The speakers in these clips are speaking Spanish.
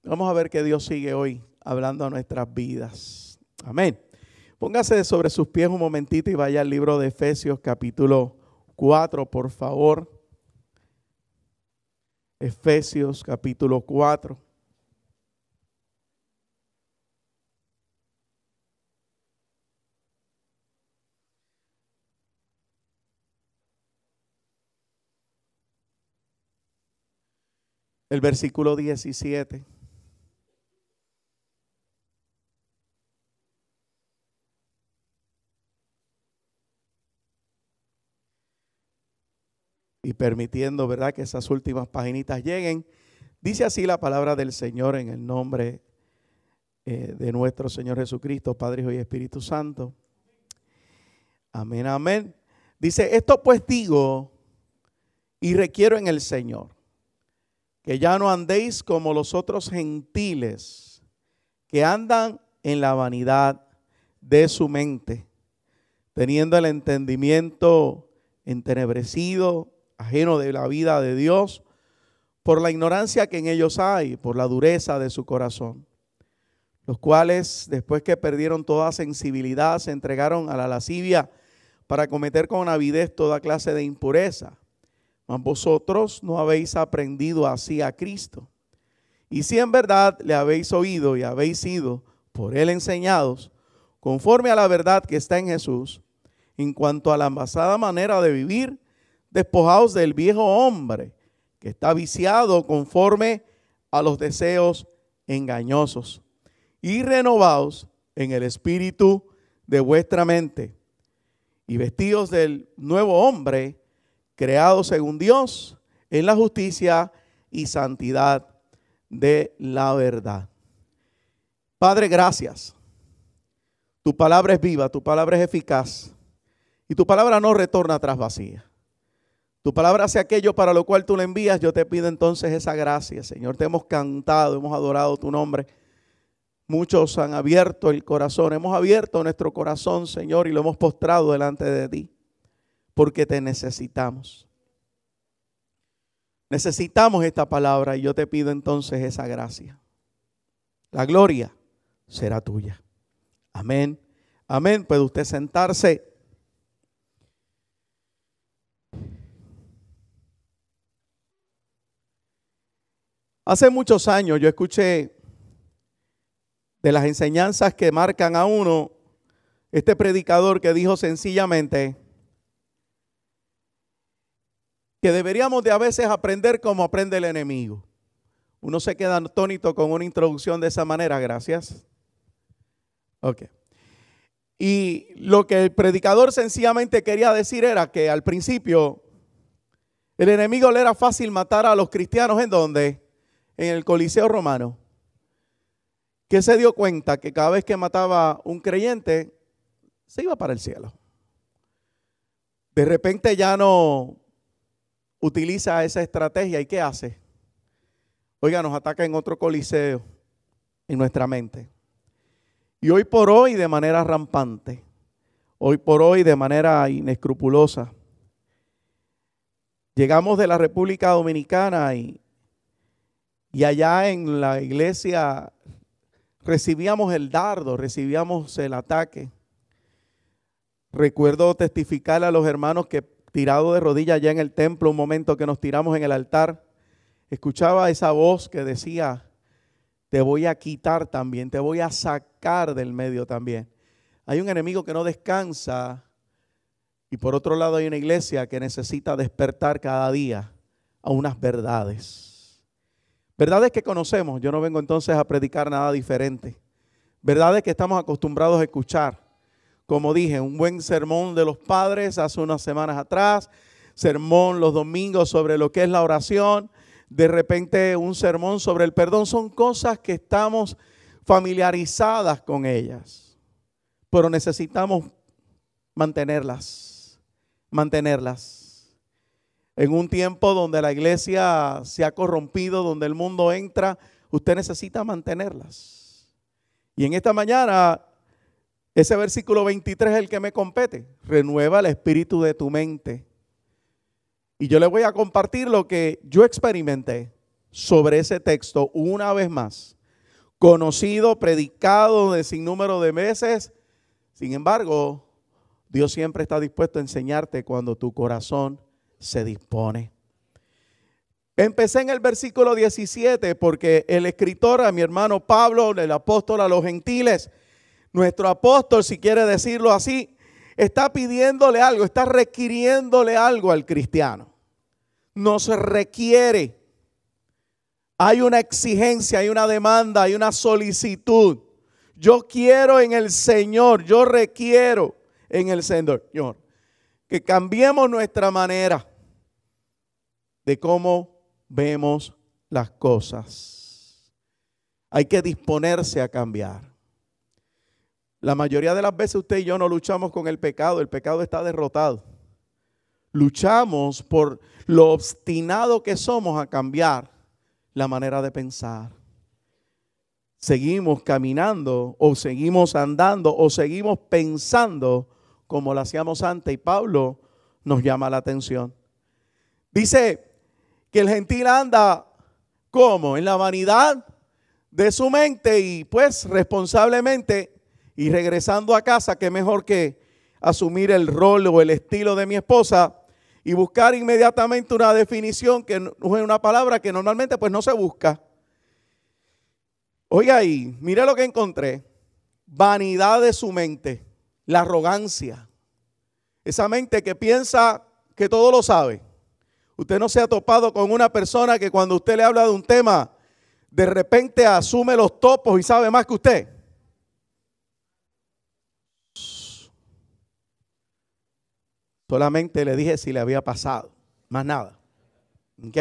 Vamos a ver que Dios sigue hoy hablando a nuestras vidas. Amén. Póngase sobre sus pies un momentito y vaya al libro de Efesios capítulo 4, por favor. Efesios capítulo 4. El versículo 17. Y permitiendo, ¿verdad?, que esas últimas paginitas lleguen. Dice así la palabra del Señor en el nombre de nuestro Señor Jesucristo, Padre, Hijo y Espíritu Santo. Amén, amén. Dice, esto pues digo y requiero en el Señor, que ya no andéis como los otros gentiles, que andan en la vanidad de su mente, teniendo el entendimiento entenebrecido, ajeno de la vida de Dios, por la ignorancia que en ellos hay, por la dureza de su corazón, los cuales, después que perdieron toda sensibilidad, se entregaron a la lascivia para cometer con avidez toda clase de impureza. Mas vosotros no habéis aprendido así a Cristo. Y si en verdad le habéis oído y habéis sido por él enseñados, conforme a la verdad que está en Jesús, en cuanto a la envasada manera de vivir, despojaos del viejo hombre que está viciado conforme a los deseos engañosos, y renovaos en el espíritu de vuestra mente, y vestidos del nuevo hombre, creado según Dios, en la justicia y santidad de la verdad. Padre, gracias. Tu palabra es viva, tu palabra es eficaz, y tu palabra no retorna atrás vacía. Tu palabra hace aquello para lo cual tú la envías. Yo te pido entonces esa gracia, Señor. Te hemos cantado, hemos adorado tu nombre. Muchos han abierto el corazón, hemos abierto nuestro corazón, Señor, y lo hemos postrado delante de ti, porque te necesitamos. Necesitamos esta palabra y yo te pido entonces esa gracia. La gloria será tuya. Amén. Amén. Puede usted sentarse. Hace muchos años yo escuché de las enseñanzas que marcan a uno, este predicador que dijo sencillamente que deberíamos de a veces aprender como aprende el enemigo. Uno se queda atónito con una introducción de esa manera, gracias. Ok. Y lo que el predicador sencillamente quería decir era que al principio el enemigo le era fácil matar a los cristianos. ¿En dónde? En el Coliseo Romano. Que se dio cuenta que cada vez que mataba un creyente, se iba para el cielo. De repente ya no utiliza esa estrategia. ¿Y qué hace? Oiga, nos ataca en otro coliseo en nuestra mente. Y hoy por hoy de manera rampante, hoy por hoy de manera inescrupulosa. Llegamos de la República Dominicana y allá en la iglesia recibíamos el dardo, recibíamos el ataque. Recuerdo testificarle a los hermanos que tirado de rodillas allá en el templo, un momento que nos tiramos en el altar, escuchaba esa voz que decía, te voy a quitar también, te voy a sacar del medio también. Hay un enemigo que no descansa y por otro lado hay una iglesia que necesita despertar cada día a unas verdades. Verdades que conocemos, yo no vengo entonces a predicar nada diferente. Verdades que estamos acostumbrados a escuchar. Como dije, un buen sermón de los padres hace unas semanas atrás, sermón los domingos sobre lo que es la oración, de repente un sermón sobre el perdón. Son cosas que estamos familiarizadas con ellas, pero necesitamos mantenerlas. En un tiempo donde la iglesia se ha corrompido, donde el mundo entra, usted necesita mantenerlas. Y en esta mañana, ese versículo 23 es el que me compete. Renueva el espíritu de tu mente. Y yo le voy a compartir lo que yo experimenté sobre ese texto una vez más, conocido, predicado de sinnúmero de veces. Sin embargo, Dios siempre está dispuesto a enseñarte cuando tu corazón se dispone. Empecé en el versículo 17 porque el escritor, a mi hermano Pablo, el apóstol a los gentiles, nuestro apóstol, si quiere decirlo así, está pidiéndole algo, está requiriéndole algo al cristiano. Nos requiere. Hay una exigencia, hay una demanda, hay una solicitud. Yo quiero en el Señor, yo requiero en el Señor que cambiemos nuestra manera de cómo vemos las cosas. Hay que disponerse a cambiar. La mayoría de las veces usted y yo no luchamos con el pecado está derrotado. Luchamos por lo obstinado que somos a cambiar la manera de pensar. Seguimos caminando o seguimos andando o seguimos pensando como lo hacíamos antes, y Pablo nos llama la atención. Dice que el gentil anda ¿cómo? En la vanidad de su mente, y pues responsablemente, y regresando a casa, qué mejor que asumir el rol o el estilo de mi esposa y buscar inmediatamente una definición que no es una palabra que normalmente pues no se busca. Oiga ahí, mire lo que encontré. Vanidad de su mente, la arrogancia. Esa mente que piensa que todo lo sabe. Usted no se ha topado con una persona que cuando usted le habla de un tema, de repente asume los topos y sabe más que usted. Solamente le dije si le había pasado, más nada. ¿Ok?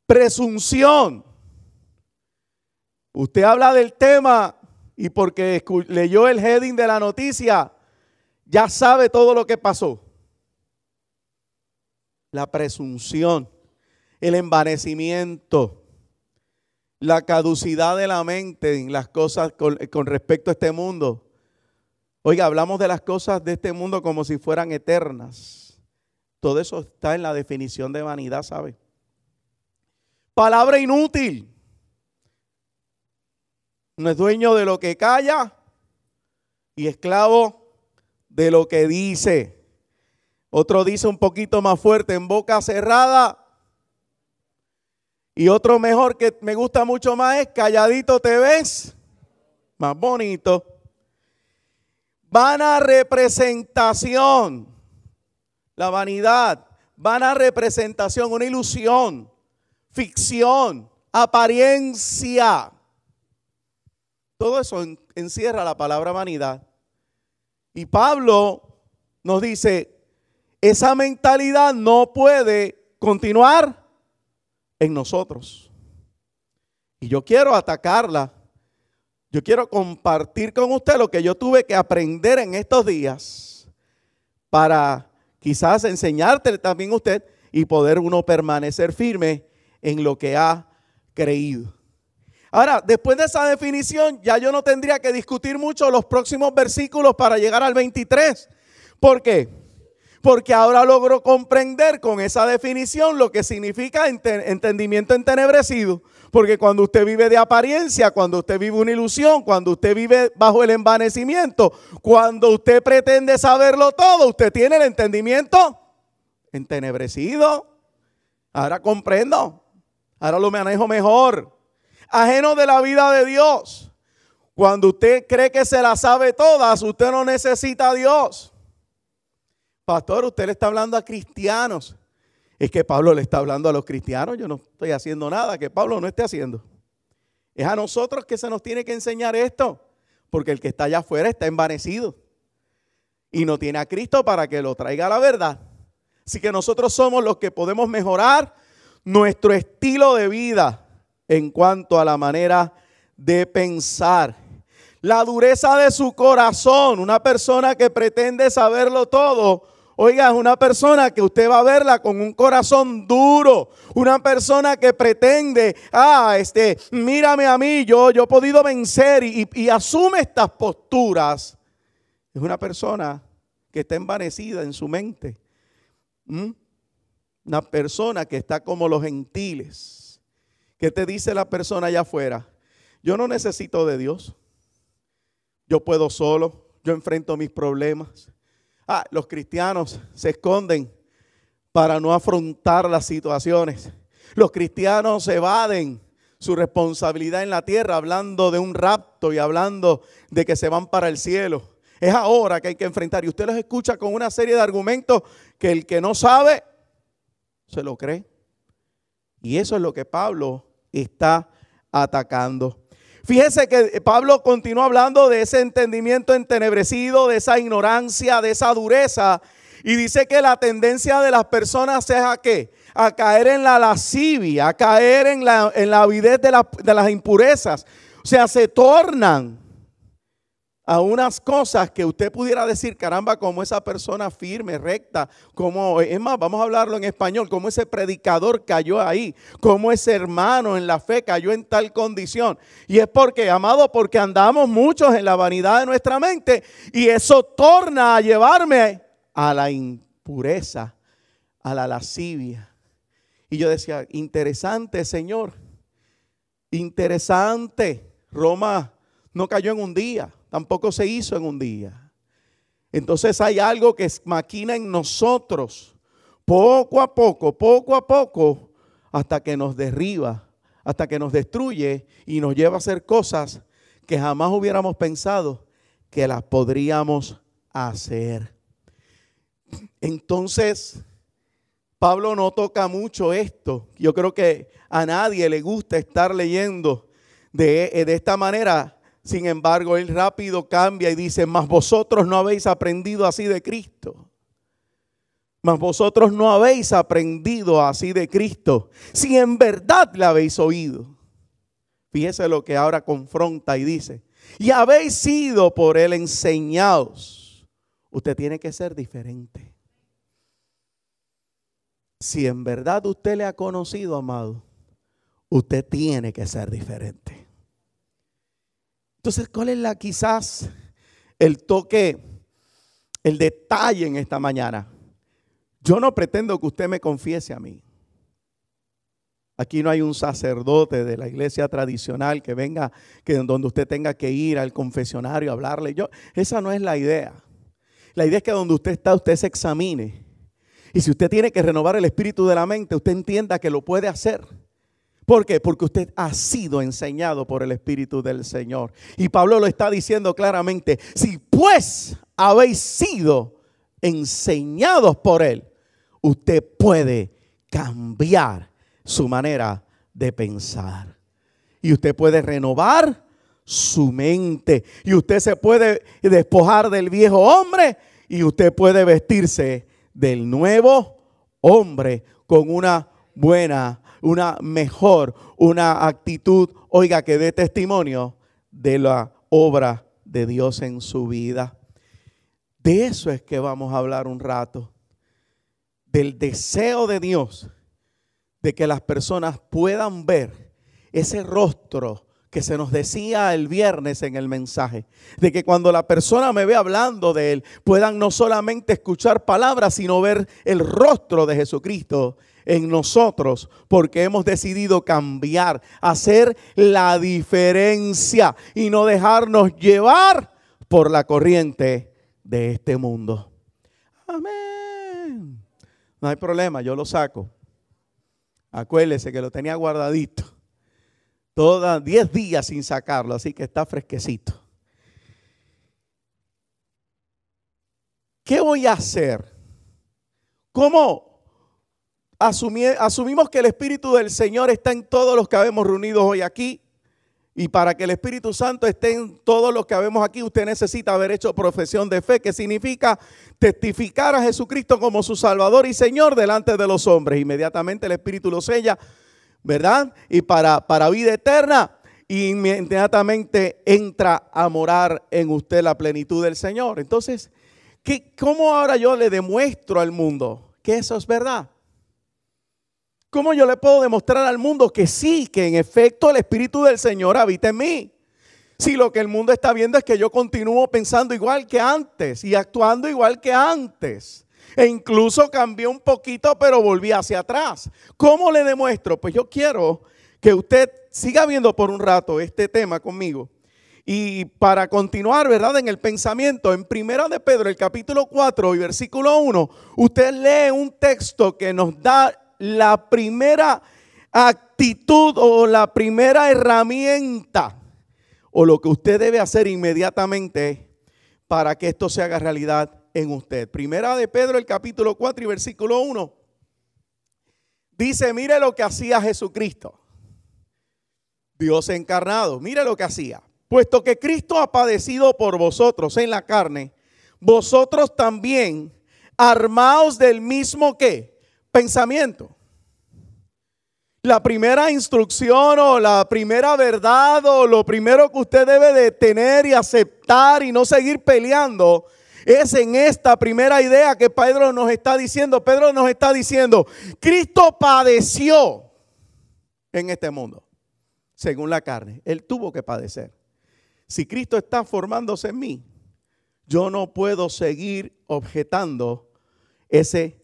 Presunción. Usted habla del tema y porque leyó el heading de la noticia, ya sabe todo lo que pasó. La presunción, el envanecimiento, la caducidad de la mente en las cosas con respecto a este mundo. Oiga, hablamos de las cosas de este mundo como si fueran eternas. Todo eso está en la definición de vanidad, ¿sabe? Palabra inútil. No es dueño de lo que calla y esclavo de lo que dice. Otro dice un poquito más fuerte, en boca cerrada. Y otro mejor que me gusta mucho más es calladito te ves. Más bonito. Vana representación. La vanidad. Vana representación, una ilusión. Ficción. Apariencia. Todo eso encierra la palabra vanidad. Y Pablo nos dice, esa mentalidad no puede continuar en nosotros. Y yo quiero atacarla. Yo quiero compartir con usted lo que yo tuve que aprender en estos días para quizás enseñarte también a usted y poder uno permanecer firme en lo que ha creído. Ahora, después de esa definición, ya yo no tendría que discutir mucho los próximos versículos para llegar al 23. ¿Por qué? Porque ahora logro comprender con esa definición lo que significa entendimiento entenebrecido. Porque cuando usted vive de apariencia, cuando usted vive una ilusión, cuando usted vive bajo el envanecimiento, cuando usted pretende saberlo todo, usted tiene el entendimiento entenebrecido. Ahora comprendo, ahora lo manejo mejor. Ajeno de la vida de Dios. Cuando usted cree que se la sabe todas, usted no necesita a Dios. Pastor, usted le está hablando a cristianos. Es que Pablo le está hablando a los cristianos. Yo no estoy haciendo nada que Pablo no esté haciendo. Es a nosotros que se nos tiene que enseñar esto. Porque el que está allá afuera está envanecido. Y no tiene a Cristo para que lo traiga a la verdad. Así que nosotros somos los que podemos mejorar nuestro estilo de vida en cuanto a la manera de pensar. La dureza de su corazón. Una persona que pretende saberlo todo. Oiga, es una persona que usted va a verla con un corazón duro. Una persona que pretende, mírame a mí, yo he podido vencer y asume estas posturas. Es una persona que está envanecida en su mente. Una persona que está como los gentiles. ¿Qué te dice la persona allá afuera? Yo no necesito de Dios. Yo puedo solo. Yo enfrento mis problemas. Los cristianos se esconden para no afrontar las situaciones. Los cristianos evaden su responsabilidad en la tierra hablando de un rapto y hablando de que se van para el cielo. Es ahora que hay que enfrentar. Y usted los escucha con una serie de argumentos que el que no sabe se lo cree. Y eso es lo que Pablo está atacando. Fíjese que Pablo continúa hablando de ese entendimiento entenebrecido, de esa ignorancia, de esa dureza. Y dice que la tendencia de las personas es ¿a qué? A caer en la lascivia, a caer en la avidez de las impurezas. O sea, se tornan a unas cosas que usted pudiera decir, caramba, como esa persona firme, recta, como, es más, vamos a hablarlo en español, como ese predicador cayó ahí, como ese hermano en la fe cayó en tal condición. Y es porque, amado, porque andamos muchos en la vanidad de nuestra mente y eso torna a llevarme a la impureza, a la lascivia. Y yo decía, interesante, Señor, interesante. Roma no cayó en un día. Tampoco se hizo en un día. Entonces hay algo que maquina en nosotros poco a poco, hasta que nos derriba, hasta que nos destruye y nos lleva a hacer cosas que jamás hubiéramos pensado que las podríamos hacer. Entonces, Pablo no toca mucho esto. Yo creo que a nadie le gusta estar leyendo de esta manera. Sin embargo, él rápido cambia y dice, mas vosotros no habéis aprendido así de Cristo. Mas vosotros no habéis aprendido así de Cristo, si en verdad le habéis oído. Fíjese lo que ahora confronta y dice, y habéis sido por él enseñados. Usted tiene que ser diferente. Si en verdad usted le ha conocido, amado, usted tiene que ser diferente. Entonces, ¿cuál es quizás el toque, el detalle en esta mañana? Yo no pretendo que usted me confiese a mí. Aquí no hay un sacerdote de la iglesia tradicional que venga, donde usted tenga que ir al confesionario a hablarle. Esa no es la idea. La idea es que donde usted está, usted se examine. Y si usted tiene que renovar el espíritu de la mente, usted entienda que lo puede hacer. ¿Por qué? Porque usted ha sido enseñado por el Espíritu del Señor. Y Pablo lo está diciendo claramente. Si pues habéis sido enseñados por Él, usted puede cambiar su manera de pensar. Y usted puede renovar su mente. Y usted se puede despojar del viejo hombre. Y usted puede vestirse del nuevo hombre con una mejor, una actitud, oiga, que dé testimonio de la obra de Dios en su vida. De eso es que vamos a hablar un rato. Del deseo de Dios de que las personas puedan ver ese rostro que se nos decía el viernes en el mensaje. De que cuando la persona me ve hablando de Él, puedan no solamente escuchar palabras, sino ver el rostro de Jesucristo en nosotros, porque hemos decidido cambiar, hacer la diferencia y no dejarnos llevar por la corriente de este mundo. Amén. No hay problema, yo lo saco. Acuérdese que lo tenía guardadito. 10 días sin sacarlo, así que está fresquecito. ¿Qué voy a hacer? ¿Cómo asumimos que el Espíritu del Señor está en todos los que habemos reunidos hoy aquí? Y para que el Espíritu Santo esté en todos los que habemos aquí, usted necesita haber hecho profesión de fe, que significa testificar a Jesucristo como su Salvador y Señor delante de los hombres. Inmediatamente el Espíritu lo sella, ¿verdad? Y para vida eterna, inmediatamente entra a morar en usted la plenitud del Señor. Entonces, ¿cómo ahora yo le demuestro al mundo que eso es verdad? ¿Cómo yo le puedo demostrar al mundo que sí, que en efecto el Espíritu del Señor habita en mí? Si lo que el mundo está viendo es que yo continúo pensando igual que antes y actuando igual que antes. E incluso cambié un poquito, pero volví hacia atrás. ¿Cómo le demuestro? Pues yo quiero que usted siga viendo por un rato este tema conmigo. Y para continuar, ¿verdad? En el pensamiento, en Primera de Pedro, el capítulo 4 y versículo 1, usted lee un texto que nos da la primera actitud o la primera herramienta o lo que usted debe hacer inmediatamente para que esto se haga realidad en usted. Primera de Pedro, el capítulo 4 y versículo 1, dice, mire lo que hacía Jesucristo, Dios encarnado, mire lo que hacía. Puesto que Cristo ha padecido por vosotros en la carne, vosotros también armaos del mismo ¿qué? Pensamiento. La primera instrucción o la primera verdad o lo primero que usted debe de tener y aceptar y no seguir peleando es en esta primera idea que Pedro nos está diciendo. Pedro nos está diciendo, Cristo padeció en este mundo, según la carne. Él tuvo que padecer. Si Cristo está formándose en mí, yo no puedo seguir objetando ese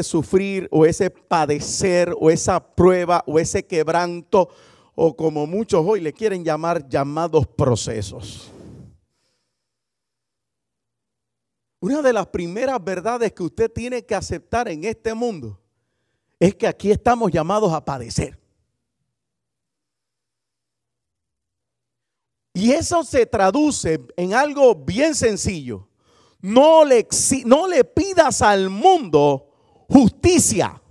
sufrir o ese padecer o esa prueba o ese quebranto o como muchos hoy le quieren llamar llamados procesos. Una de las primeras verdades que usted tiene que aceptar en este mundo es que aquí estamos llamados a padecer. Y eso se traduce en algo bien sencillo. No le pidas al mundo justicia,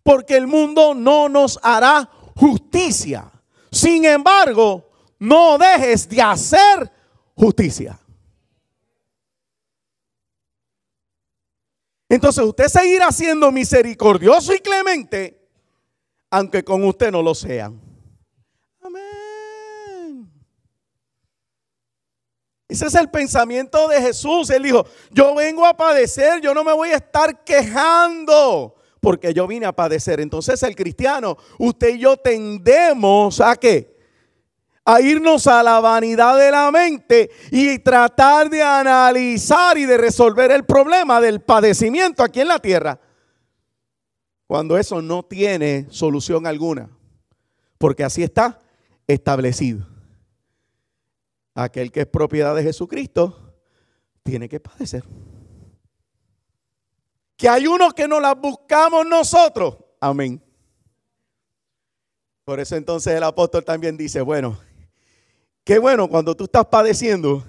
porque el mundo no nos hará justicia. Sin embargo, no dejes de hacer justicia. Entonces usted seguirá siendo misericordioso y clemente, aunque con usted no lo sean. Ese es el pensamiento de Jesús. Él dijo, yo vengo a padecer, yo no me voy a estar quejando, porque yo vine a padecer. Entonces el cristiano, usted y yo tendemos a ¿qué? A irnos a la vanidad de la mente y tratar de analizar y de resolver el problema del padecimiento aquí en la tierra, cuando eso no tiene solución alguna, porque así está establecido. Aquel que es propiedad de Jesucristo tiene que padecer. Que hay unos que no las buscamos nosotros. Amén. Por eso entonces el apóstol también dice, bueno, qué bueno cuando tú estás padeciendo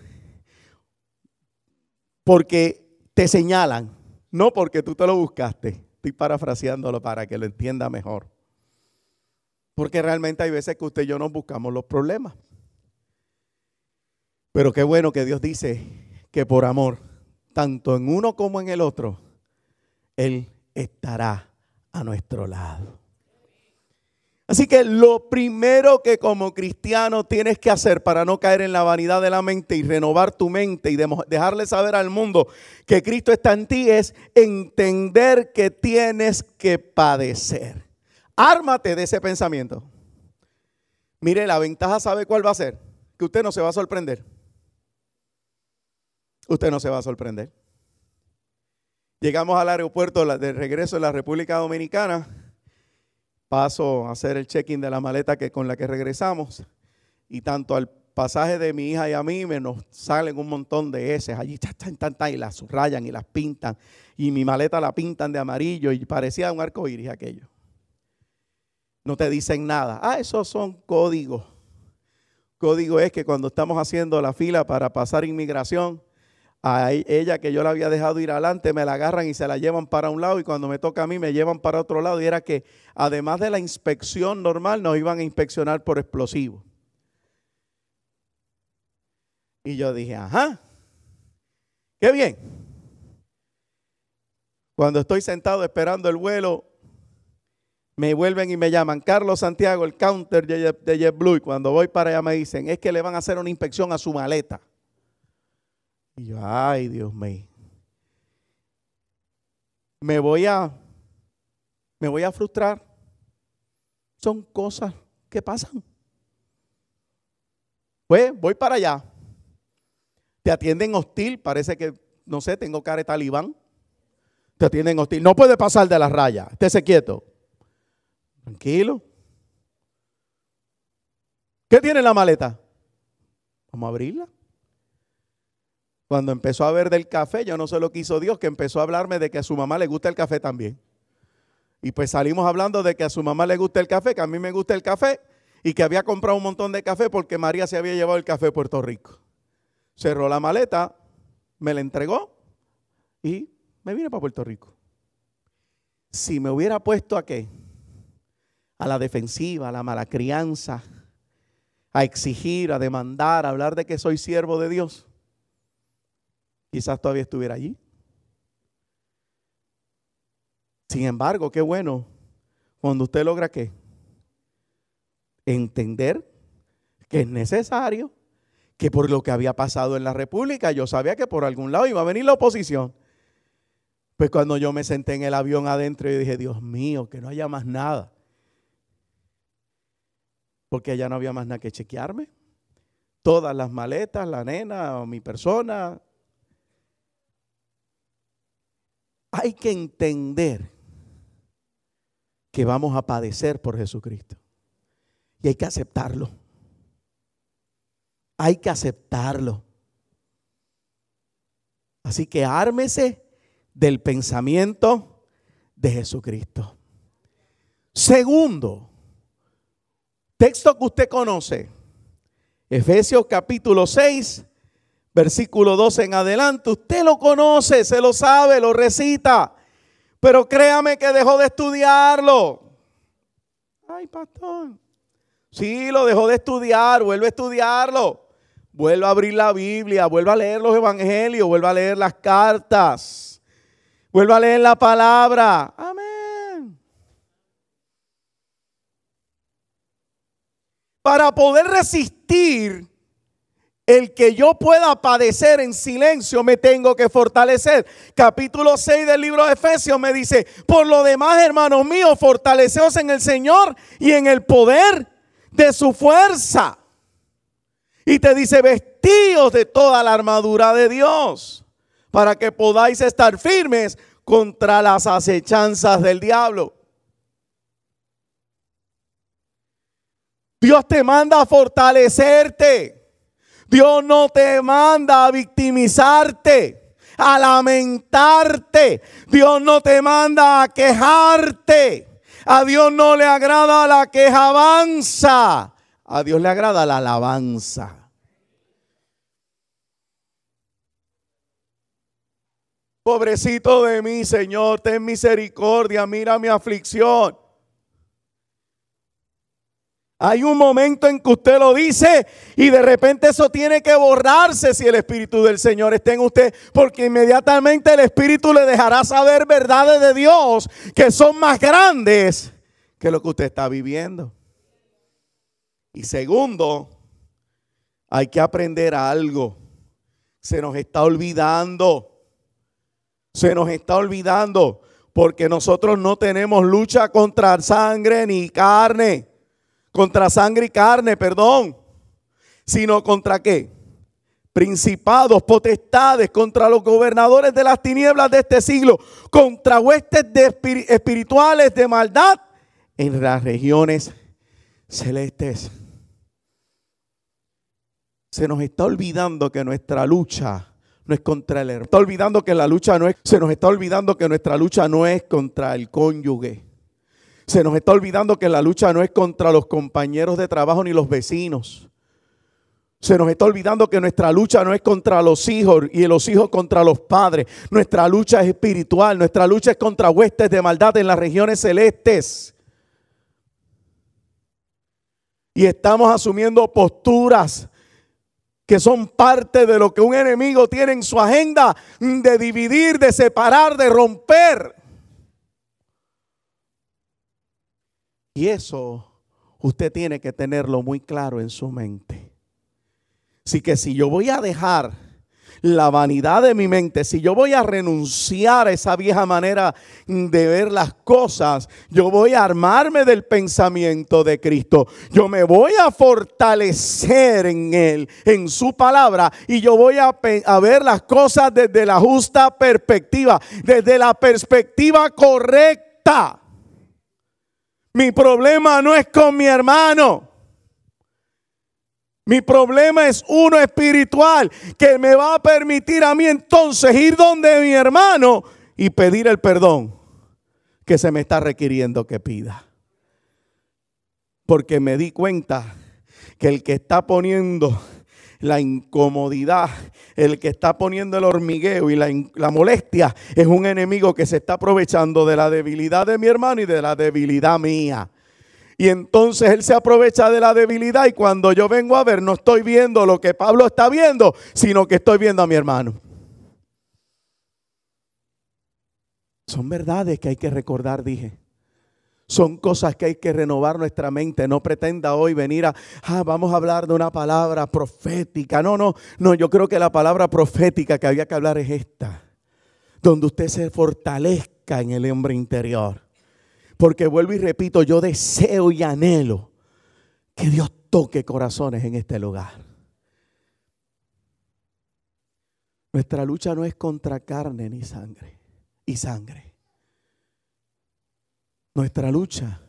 porque te señalan, no porque tú te lo buscaste. Estoy parafraseándolo para que lo entienda mejor. Porque realmente hay veces que usted y yo nos buscamos los problemas. Pero qué bueno que Dios dice que por amor, tanto en uno como en el otro, Él estará a nuestro lado. Así que lo primero que como cristiano tienes que hacer para no caer en la vanidad de la mente y renovar tu mente y dejarle saber al mundo que Cristo está en ti es entender que tienes que padecer. Ármate de ese pensamiento. Mire, la ventaja, ¿sabe cuál va a ser? Que usted no se va a sorprender. Usted no se va a sorprender. Llegamos al aeropuerto de regreso de la República Dominicana. Paso a hacer el check-in de la maleta con la que regresamos. Y tanto al pasaje de mi hija y a mí nos salen un montón de S. Allí y las subrayan y las pintan. Y mi maleta la pintan de amarillo y parecía un arco iris aquello. No te dicen nada. Esos son códigos. Código es que cuando estamos haciendo la fila para pasar inmigración, a ella que yo la había dejado ir adelante, me la agarran y se la llevan para un lado y cuando me toca a mí me llevan para otro lado y era que además de la inspección normal nos iban a inspeccionar por explosivos. Y yo dije, ajá, qué bien. Cuando estoy sentado esperando el vuelo, me vuelven y me llaman, Carlos Santiago, el counter de JetBlue, y cuando voy para allá me dicen, es que le van a hacer una inspección a su maleta. Y yo, ay, Dios mío. Me voy a frustrar. Son cosas que pasan. Pues voy para allá. Te atienden hostil, parece que no sé, tengo cara de talibán. Te atienden hostil. No puede pasar de la raya. Estése quieto. Tranquilo. ¿Qué tiene en la maleta? Vamos a abrirla. Cuando empezó a ver del café, yo no sé lo que hizo Dios, que empezó a hablarme de que a su mamá le gusta el café también. Y pues salimos hablando de que a su mamá le gusta el café, que a mí me gusta el café, y que había comprado un montón de café porque María se había llevado el café a Puerto Rico. Cerró la maleta, me la entregó y me vine para Puerto Rico. Si me hubiera puesto ¿a qué? A la defensiva, a la mala crianza, a exigir, a demandar, a hablar de que soy siervo de Dios, quizás todavía estuviera allí. Sin embargo, qué bueno cuando usted logra ¿qué? Entender que es necesario, que por lo que había pasado en la República, yo sabía que por algún lado iba a venir la oposición. Pues cuando yo me senté en el avión adentro y dije, Dios mío, que no haya más nada. Porque allá no había más nada que chequearme. Todas las maletas, la nena, mi persona. Hay que entender que vamos a padecer por Jesucristo. Y hay que aceptarlo. Hay que aceptarlo. Así que ármese del pensamiento de Jesucristo. Segundo, texto que usted conoce, Efesios capítulo 6, versículo 12 en adelante. Usted lo conoce, se lo sabe, lo recita, pero créame que dejó de estudiarlo. Ay, pastor. Sí, lo dejó de estudiar, vuelve a estudiarlo. Vuelve a abrir la Biblia, vuelve a leer los evangelios, vuelve a leer las cartas, vuelve a leer la palabra. Amén. Para poder resistir el que yo pueda padecer en silencio, me tengo que fortalecer. Capítulo 6 del libro de Efesios me dice: por lo demás, hermanos míos, fortaleceos en el Señor y en el poder de su fuerza. Y te dice: vestíos de toda la armadura de Dios, para que podáis estar firmes contra las acechanzas del diablo. Dios te manda a fortalecerte. Dios no te manda a victimizarte, a lamentarte. Dios no te manda a quejarte. A Dios no le agrada la quejabanza. A Dios le agrada la alabanza. Pobrecito de mí, Señor, ten misericordia, mira mi aflicción. Hay un momento en que usted lo dice y de repente eso tiene que borrarse si el Espíritu del Señor está en usted, porque inmediatamente el Espíritu le dejará saber verdades de Dios que son más grandes que lo que usted está viviendo. Y segundo, hay que aprender algo. Se nos está olvidando. Se nos está olvidando porque nosotros no tenemos lucha contra sangre ni carne. Contra sangre y carne, perdón. Sino contra ¿qué? Principados, potestades, contra los gobernadores de las tinieblas de este siglo, contra huestes espirituales de maldad en las regiones celestes. Se nos está olvidando que nuestra lucha no es contra el hermano. Está olvidando que la lucha no es, se nos está olvidando que nuestra lucha no es contra el cónyuge. Se nos está olvidando que la lucha no es contra los compañeros de trabajo ni los vecinos. Se nos está olvidando que nuestra lucha no es contra los hijos y los hijos contra los padres. Nuestra lucha es espiritual. Nuestra lucha es contra huestes de maldad en las regiones celestes. Y estamos asumiendo posturas que son parte de lo que un enemigo tiene en su agenda de dividir, de separar, de romper. Y eso usted tiene que tenerlo muy claro en su mente. Así que si yo voy a dejar la vanidad de mi mente, si yo voy a renunciar a esa vieja manera de ver las cosas, yo voy a armarme del pensamiento de Cristo. Yo me voy a fortalecer en Él, en su palabra, y yo voy a ver las cosas desde la justa perspectiva, desde la perspectiva correcta. Mi problema no es con mi hermano. Mi problema es uno espiritual que me va a permitir a mí entonces ir donde mi hermano y pedir el perdón que se me está requiriendo que pida. Porque me di cuenta que el que está poniendo la incomodidad, el que está poniendo el hormigueo y la molestia es un enemigo que se está aprovechando de la debilidad de mi hermano y de la debilidad mía. Y entonces él se aprovecha de la debilidad y cuando yo vengo a ver, no estoy viendo lo que Pablo está viendo, sino que estoy viendo a mi hermano. Son verdades que hay que recordar, dije. Son cosas que hay que renovar nuestra mente. No pretenda hoy venir vamos a hablar de una palabra profética. No, yo creo que la palabra profética que había que hablar es esta. Donde usted se fortalezca en el hombre interior. Porque vuelvo y repito, yo deseo y anhelo que Dios toque corazones en este lugar. Nuestra lucha no es contra carne ni sangre y sangre. Nuestra lucha,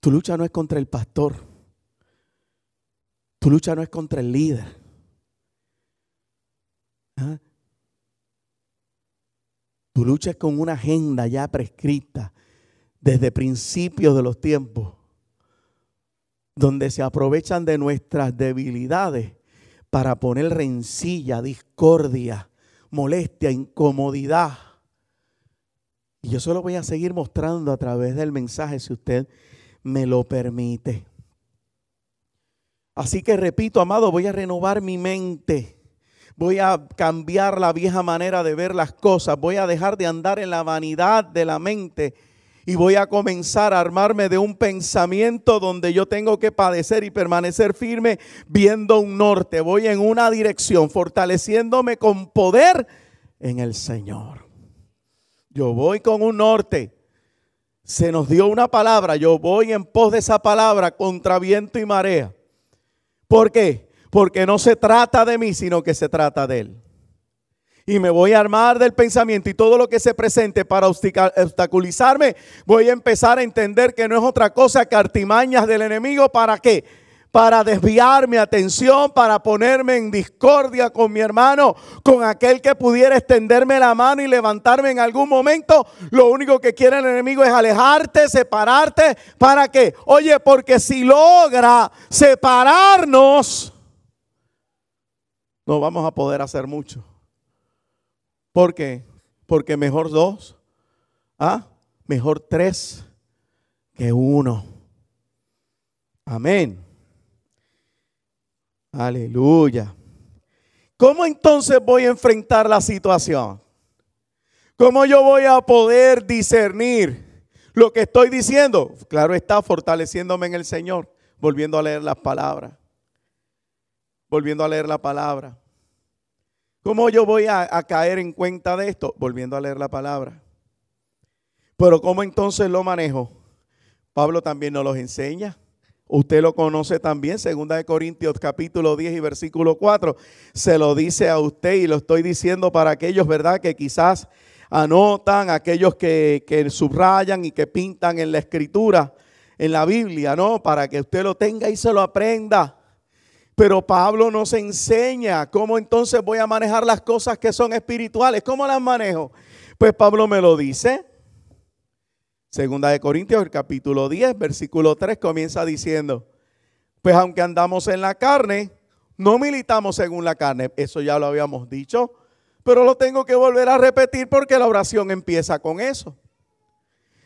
tu lucha no es contra el pastor. Tu lucha no es contra el líder. ¿Ah? Tu lucha es con una agenda ya prescrita desde principios de los tiempos, donde se aprovechan de nuestras debilidades para poner rencilla, discordia, molestia, incomodidad. Y yo se lo voy a seguir mostrando a través del mensaje si usted me lo permite. Así que repito, amado, voy a renovar mi mente. Voy a cambiar la vieja manera de ver las cosas. Voy a dejar de andar en la vanidad de la mente. Y voy a comenzar a armarme de un pensamiento donde yo tengo que padecer y permanecer firme viendo un norte. Voy en una dirección, fortaleciéndome con poder en el Señor. Yo voy con un norte. Se nos dio una palabra. Yo voy en pos de esa palabra contra viento y marea. ¿Por qué? Porque no se trata de mí, sino que se trata de Él. Y me voy a armar del pensamiento y todo lo que se presente para obstaculizarme, voy a empezar a entender que no es otra cosa que artimañas del enemigo. ¿Para qué? Para desviar mi atención, para ponerme en discordia con mi hermano, con aquel que pudiera extenderme la mano y levantarme en algún momento. Lo único que quiere el enemigo es alejarte, separarte. ¿Para qué? Oye, porque si logra separarnos, no vamos a poder hacer mucho. ¿Por qué? Porque mejor dos, mejor tres que uno. Amén. Aleluya. ¿Cómo entonces voy a enfrentar la situación? ¿Cómo yo voy a poder discernir lo que estoy diciendo? Claro está, fortaleciéndome en el Señor, volviendo a leer las palabras. Volviendo a leer la palabra. ¿Cómo yo voy a caer en cuenta de esto? Volviendo a leer la palabra. Pero ¿cómo entonces lo manejo? Pablo también nos los enseña. Usted lo conoce también, 2 Corintios capítulo 10 y versículo 4. Se lo dice a usted y lo estoy diciendo para aquellos, ¿verdad?, que quizás anotan, aquellos que subrayan y que pintan en la escritura, en la Biblia, ¿no? Para que usted lo tenga y se lo aprenda. Pero Pablo nos enseña cómo entonces voy a manejar las cosas que son espirituales. ¿Cómo las manejo? Pues Pablo me lo dice. 2 Corintios, el capítulo 10, versículo 3, comienza diciendo: pues aunque andamos en la carne, no militamos según la carne. Eso ya lo habíamos dicho, pero lo tengo que volver a repetir porque la oración empieza con eso.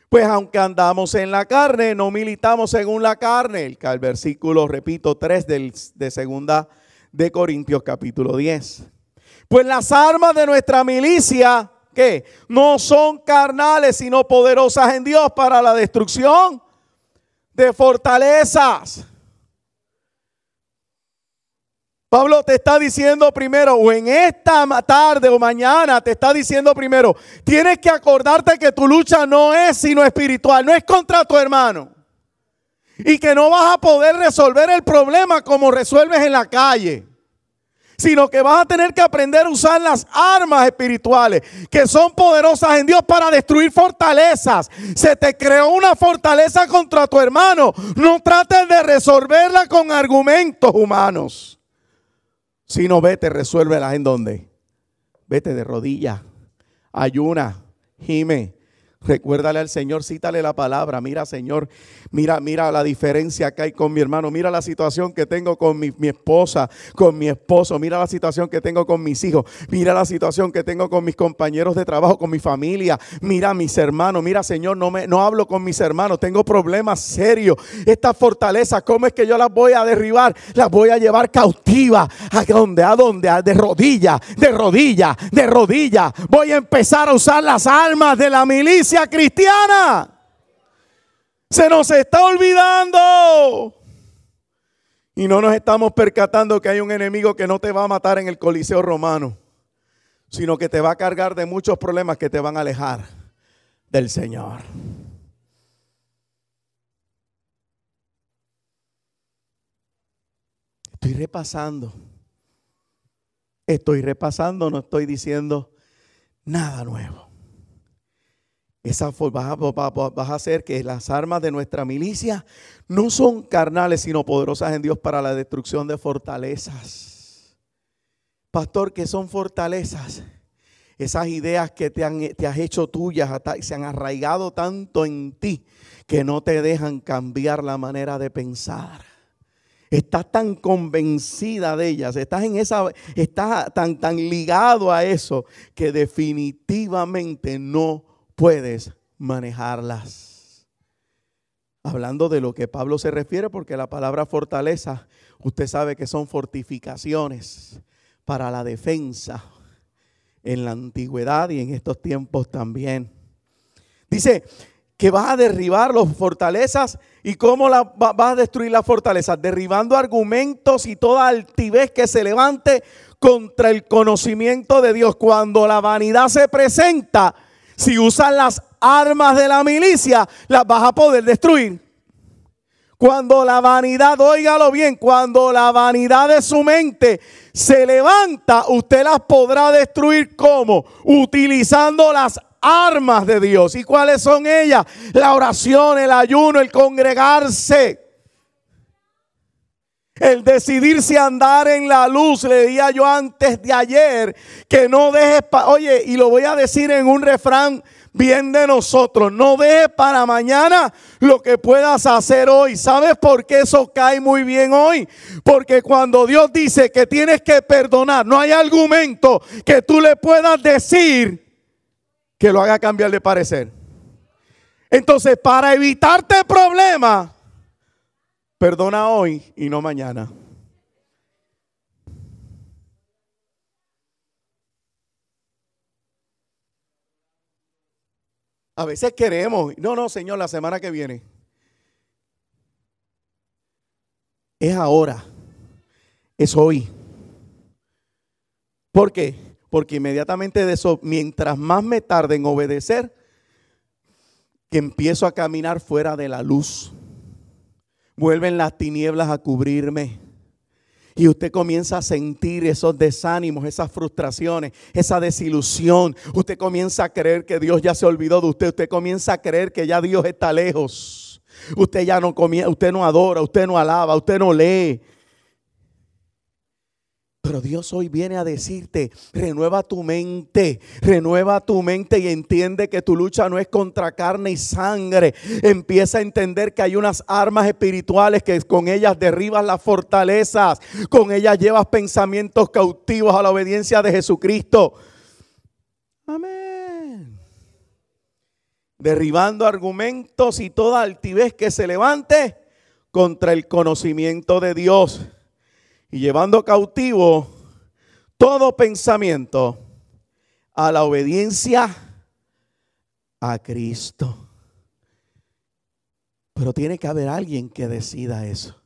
Pues aunque andamos en la carne, no militamos según la carne. El versículo, repito, 3 de 2 Corintios capítulo 10. Pues las armas de nuestra milicia, ¿qué? No son carnales, sino poderosas en Dios para la destrucción de fortalezas. Pablo te está diciendo primero, o en esta tarde o mañana te está diciendo primero, tienes que acordarte que tu lucha no es sino espiritual, no es contra tu hermano. Y que no vas a poder resolver el problema como resuelves en la calle, sino que vas a tener que aprender a usar las armas espirituales que son poderosas en Dios para destruir fortalezas. Se te creó una fortaleza contra tu hermano. No trates de resolverla con argumentos humanos. Si no, vete, resuélvelas en donde. Vete de rodillas, ayuna, gime. Recuérdale al Señor, cítale la palabra. Mira, Señor, mira la diferencia que hay con mi hermano. Mira la situación que tengo con mi esposa, con mi esposo. Mira la situación que tengo con mis hijos. Mira la situación que tengo con mis compañeros de trabajo, con mi familia. Mira mis hermanos. Mira, Señor, no hablo con mis hermanos. Tengo problemas serios. Estas fortalezas, ¿cómo es que yo las voy a derribar? Las voy a llevar cautivas. ¿A dónde? ¿A dónde? De rodillas, de rodillas, de rodillas. Voy a empezar a usar las armas de la milicia cristiana. Se nos está olvidando y no nos estamos percatando que hay un enemigo que no te va a matar en el Coliseo Romano, sino que te va a cargar de muchos problemas que te van a alejar del Señor. Estoy repasando, no estoy diciendo nada nuevo. Vas a hacer que las armas de nuestra milicia no son carnales, sino poderosas en Dios para la destrucción de fortalezas. Pastor, ¿qué son fortalezas? Esas ideas que te has hecho tuyas, se han arraigado tanto en ti que no te dejan cambiar la manera de pensar. Estás tan convencida de ellas, estás tan ligado a eso que definitivamente no puedes manejarlas. Hablando de lo que Pablo se refiere, porque la palabra fortaleza, usted sabe que son fortificaciones para la defensa en la antigüedad y en estos tiempos también. Dice que vas a derribar las fortalezas. ¿Y cómo vas a destruir las fortalezas? Derribando argumentos y toda altivez que se levante contra el conocimiento de Dios. Cuando la vanidad se presenta, si usas las armas de la milicia, las vas a poder destruir. Cuando la vanidad, óigalo bien, cuando la vanidad de su mente se levanta, usted las podrá destruir. ¿Cómo? Utilizando las armas de Dios. ¿Y cuáles son ellas? La oración, el ayuno, el congregarse, el decidirse a andar en la luz. Leía yo antes de ayer que no dejes, oye, y lo voy a decir en un refrán bien de nosotros, no dejes para mañana lo que puedas hacer hoy. ¿Sabes por qué eso cae muy bien hoy? Porque cuando Dios dice que tienes que perdonar, no hay argumento que tú le puedas decir que lo haga cambiar de parecer. Entonces, para evitarte problemas, perdona hoy y no mañana. A veces queremos, no, Señor, la semana que viene. Es ahora, es hoy. ¿Por qué? Porque inmediatamente de eso, mientras más me tarde en obedecer, que empiezo a caminar fuera de la luz. Vuelven las tinieblas a cubrirme. Y usted comienza a sentir esos desánimos, esas frustraciones, esa desilusión. Usted comienza a creer que Dios ya se olvidó de usted. Usted comienza a creer que ya Dios está lejos. Usted ya no comienza, usted no adora, usted no alaba, usted no lee. Pero Dios hoy viene a decirte, renueva tu mente y entiende que tu lucha no es contra carne y sangre. Empieza a entender que hay unas armas espirituales que con ellas derribas las fortalezas, con ellas llevas pensamientos cautivos a la obediencia de Jesucristo. Amén. Derribando argumentos y toda altivez que se levante contra el conocimiento de Dios. Y llevando cautivo todo pensamiento a la obediencia a Cristo. Pero tiene que haber alguien que decida eso.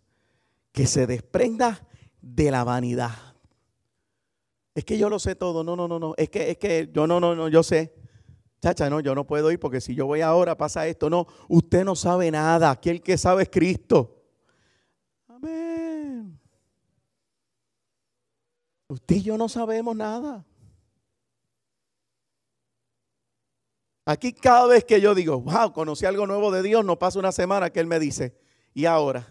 Que se desprenda de la vanidad. Es que yo lo sé todo. No. Es que yo no, yo sé. Chacha, no, yo no puedo ir porque si yo voy ahora pasa esto. No, usted no sabe nada. Aquí el que sabe es Cristo. Amén. Usted y yo no sabemos nada. Aquí cada vez que yo digo, wow, conocí algo nuevo de Dios, no pasa una semana que Él me dice, ¿y ahora?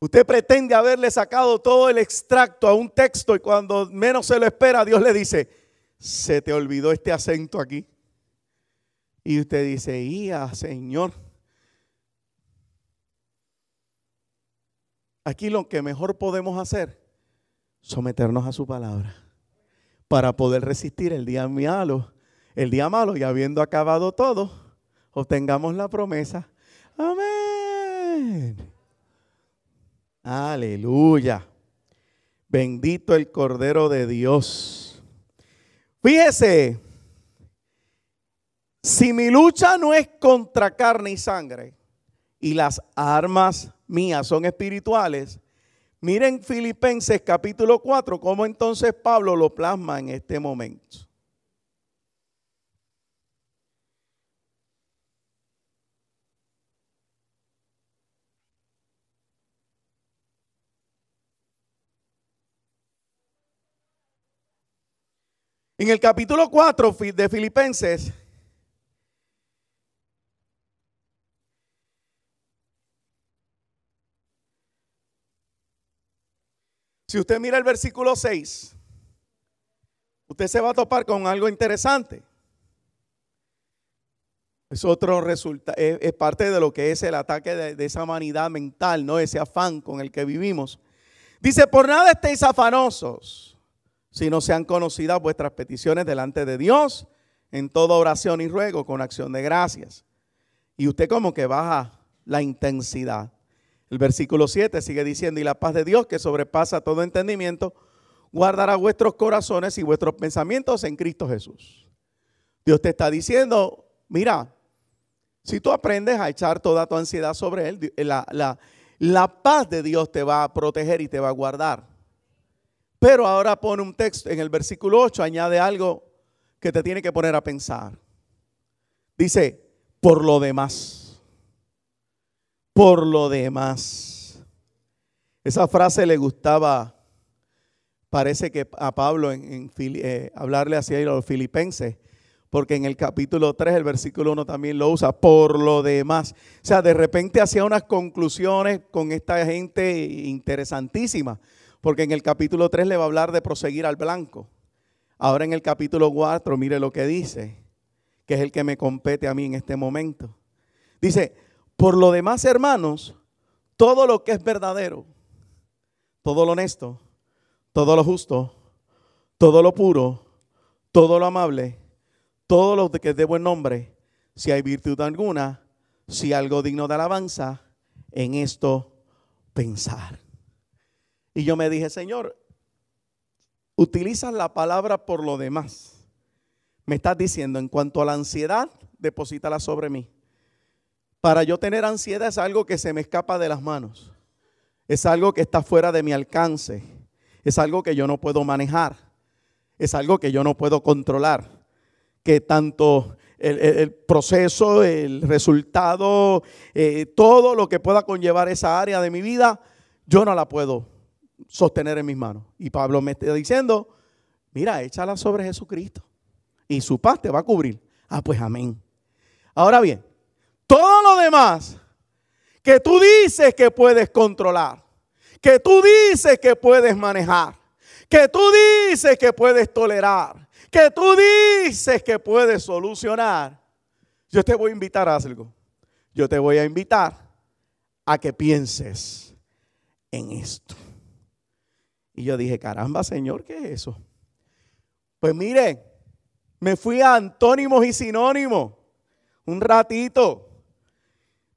Usted pretende haberle sacado todo el extracto a un texto y cuando menos se lo espera, Dios le dice, se te olvidó este acento aquí. Y usted dice, ¡ia, Señor! Aquí lo que mejor podemos hacer, someternos a su palabra para poder resistir el día malo y habiendo acabado todo, obtengamos la promesa. Amén. Aleluya. Bendito el Cordero de Dios. Fíjese, si mi lucha no es contra carne y sangre y las armas mías son espirituales, miren Filipenses capítulo 4, cómo entonces Pablo lo plasma en este momento. En el capítulo 4 de Filipenses, si usted mira el versículo 6, usted se va a topar con algo interesante. Es otro resultado, es parte de lo que es el ataque de esa vanidad mental, ¿no? Ese afán con el que vivimos. Dice, por nada estéis afanosos, si no sean conocidas vuestras peticiones delante de Dios, en toda oración y ruego con acción de gracias. Y usted como que baja la intensidad. El versículo 7 sigue diciendo, y la paz de Dios que sobrepasa todo entendimiento, guardará vuestros corazones y vuestros pensamientos en Cristo Jesús. Dios te está diciendo, mira, si tú aprendes a echar toda tu ansiedad sobre Él, la paz de Dios te va a proteger y te va a guardar. Pero ahora pone un texto en el versículo 8, añade algo que te tiene que poner a pensar. Dice, por lo demás. Por lo demás. Esa frase le gustaba, parece que a Pablo hablarle así a los filipenses, porque en el capítulo 3, el versículo 1 también lo usa, por lo demás. O sea, de repente hacía unas conclusiones con esta gente interesantísimas. Porque en el capítulo 3 le va a hablar de proseguir al blanco. Ahora en el capítulo 4, mire lo que dice, que es el que me compete a mí en este momento. Dice, por lo demás, hermanos, todo lo que es verdadero, todo lo honesto, todo lo justo, todo lo puro, todo lo amable, todo lo que es de buen nombre, si hay virtud alguna, si algo digno de alabanza, en esto pensar. Y yo me dije, Señor, utilizas la palabra por lo demás. Me estás diciendo, en cuanto a la ansiedad, deposítala sobre mí. Para yo tener ansiedad es algo que se me escapa de las manos. Es algo que está fuera de mi alcance. Es algo que yo no puedo manejar. Es algo que yo no puedo controlar. Que tanto el proceso, el resultado, todo lo que pueda conllevar esa área de mi vida, yo no la puedo sostener en mis manos. Y Pablo me está diciendo, mira, échala sobre Jesucristo y su paz te va a cubrir. Ah, pues amén. Ahora bien, todo lo demás que tú dices que puedes controlar, que tú dices que puedes manejar, que tú dices que puedes tolerar, que tú dices que puedes solucionar, yo te voy a invitar a algo. Yo te voy a invitar a que pienses en esto. Y yo dije, caramba, Señor, ¿qué es eso? Pues mire, me fui a antónimos y sinónimos un ratito.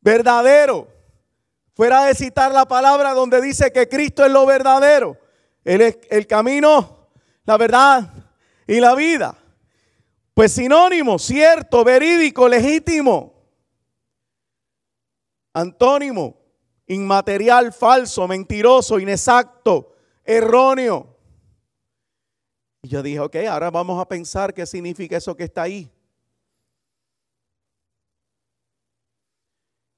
Verdadero. Fuera de citar la palabra donde dice que Cristo es lo verdadero. Él es el camino, la verdad y la vida. Pues sinónimo, cierto, verídico, legítimo. Antónimo, inmaterial, falso, mentiroso, inexacto, erróneo. Y yo dije, ok, ahora vamos a pensar qué significa eso que está ahí.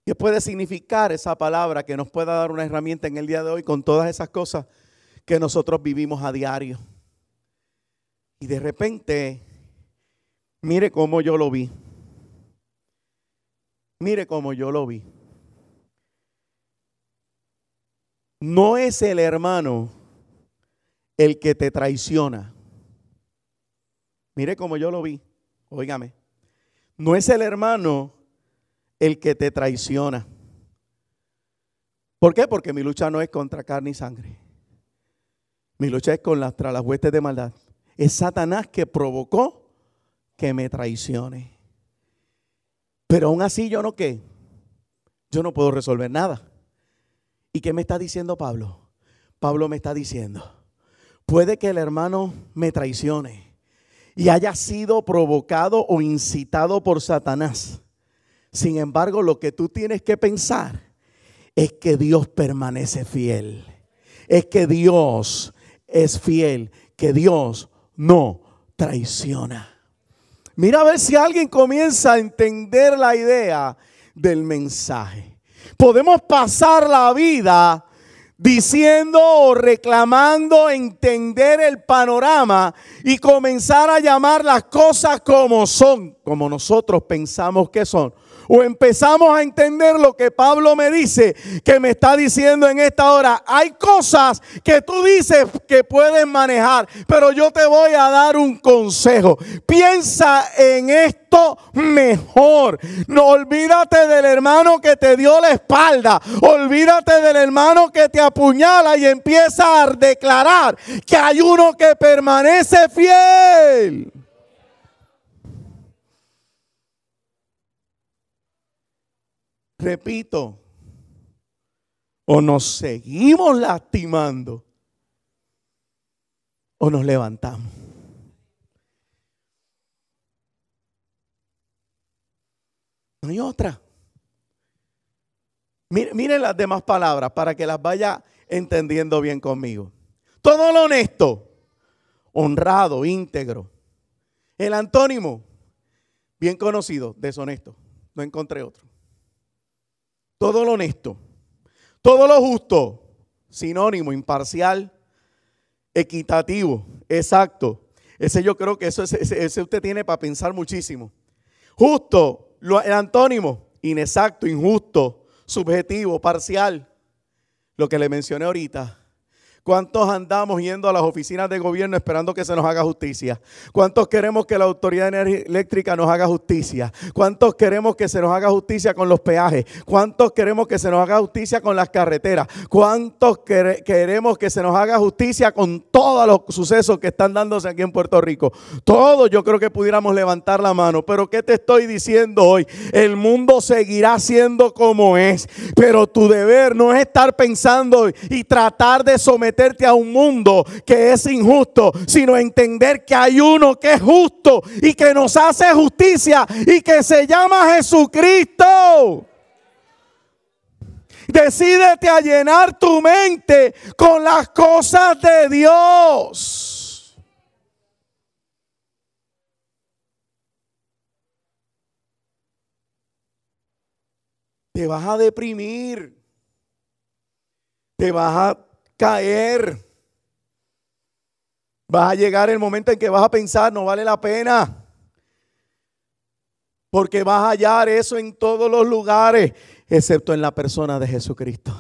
¿Qué puede significar esa palabra que nos pueda dar una herramienta en el día de hoy con todas esas cosas que nosotros vivimos a diario? Y de repente, mire cómo yo lo vi. Mire cómo yo lo vi. No es el hermano el que te traiciona. Mire cómo yo lo vi. Óigame. No es el hermano el que te traiciona. ¿Por qué? Porque mi lucha no es contra carne y sangre. Mi lucha es contra las huestes de maldad. Es Satanás que provocó que me traicione. Pero aún así yo no qué. Yo no puedo resolver nada. ¿Y qué me está diciendo Pablo? Pablo me está diciendo, puede que el hermano me traicione y haya sido provocado o incitado por Satanás. Sin embargo, lo que tú tienes que pensar es que Dios permanece fiel. Es que Dios es fiel, que Dios no traiciona. Mira a ver si alguien comienza a entender la idea del mensaje. Podemos pasar la vida diciendo o reclamando entender el panorama y comenzar a llamar las cosas como son, como nosotros pensamos que son. O empezamos a entender lo que Pablo me dice, que me está diciendo en esta hora. Hay cosas que tú dices que puedes manejar, pero yo te voy a dar un consejo. Piensa en esto mejor. No olvídate del hermano que te dio la espalda. Olvídate del hermano que te apuñala y empieza a declarar que hay uno que permanece fiel. Repito, o nos seguimos lastimando o nos levantamos. No hay otra. Miren las demás palabras para que las vaya entendiendo bien conmigo. Todo lo honesto, honrado, íntegro. El antónimo, bien conocido, deshonesto. No encontré otro. Todo lo honesto, todo lo justo, sinónimo, imparcial, equitativo, exacto. Ese yo creo que ese usted tiene para pensar muchísimo. Justo, el antónimo, inexacto, injusto, subjetivo, parcial. Lo que le mencioné ahorita. ¿Cuántos andamos yendo a las oficinas de gobierno esperando que se nos haga justicia? ¿Cuántos queremos que la Autoridad Eléctrica nos haga justicia? ¿Cuántos queremos que se nos haga justicia con los peajes? ¿Cuántos queremos que se nos haga justicia con las carreteras? ¿Cuántos queremos que se nos haga justicia con todos los sucesos que están dándose aquí en Puerto Rico? Todos yo creo que pudiéramos levantar la mano. Pero ¿qué te estoy diciendo hoy? El mundo seguirá siendo como es. Pero tu deber no es estar pensando y tratar de someterte a un mundo que es injusto, sino entender que hay uno que es justo y que nos hace justicia y que se llama Jesucristo. Decídete a llenar tu mente con las cosas de Dios. Te vas a deprimir, te vas a caer. Vas a llegar el momento en que vas a pensar, no vale la pena. Porque vas a hallar eso en todos los lugares, excepto en la persona de Jesucristo.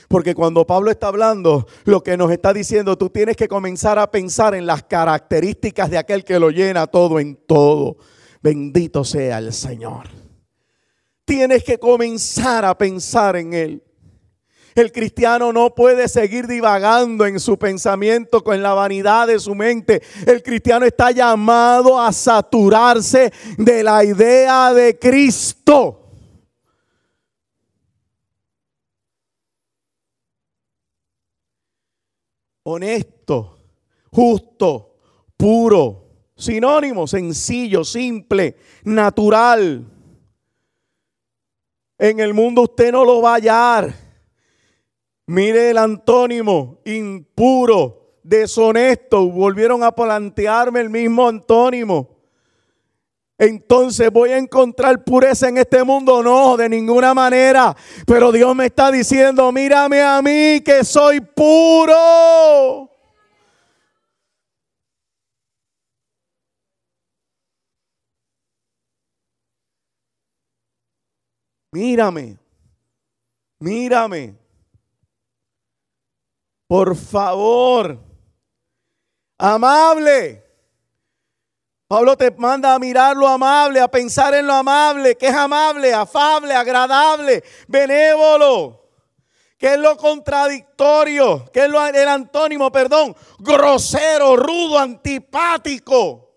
Porque cuando Pablo está hablando, lo que nos está diciendo, tú tienes que comenzar a pensar en las características de aquel que lo llena todo en todo. Bendito sea el Señor. Tienes que comenzar a pensar en Él. El cristiano no puede seguir divagando en su pensamiento con la vanidad de su mente. El cristiano está llamado a saturarse de la idea de Cristo. Honesto, justo, puro, sinónimo, sencillo, simple, natural. En el mundo usted no lo va a hallar. Mire el antónimo, impuro, deshonesto. Volvieron a plantearme el mismo antónimo. Entonces, ¿voy a encontrar pureza en este mundo? No, de ninguna manera. Pero Dios me está diciendo, mírame a mí que soy puro. Mírame, mírame. Por favor, amable. Pablo te manda a mirar lo amable, a pensar en lo amable. ¿Qué es amable? Afable, agradable, benévolo. ¿Qué es lo contradictorio? ¿Qué es el antónimo? Perdón, grosero, rudo, antipático.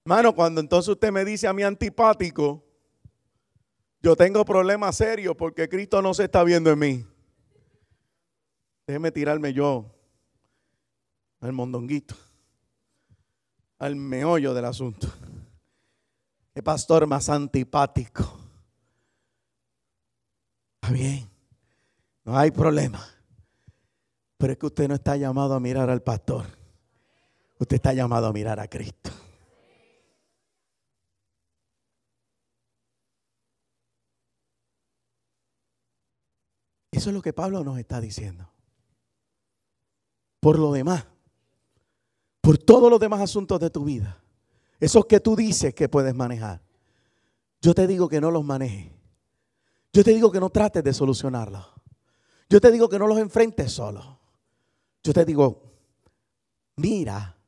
Hermano, cuando entonces usted me dice a mí antipático, yo tengo problemas serios porque Cristo no se está viendo en mí. Déjeme tirarme yo al mondonguito, al meollo del asunto. Qué pastor más antipático. Está bien, no hay problema. Pero es que usted no está llamado a mirar al pastor. Usted está llamado a mirar a Cristo. Eso es lo que Pablo nos está diciendo. Por lo demás, por todos los demás asuntos de tu vida, esos que tú dices que puedes manejar, yo te digo que no los manejes. Yo te digo que no trates de solucionarlos. Yo te digo que no los enfrentes solo. Yo te digo, mira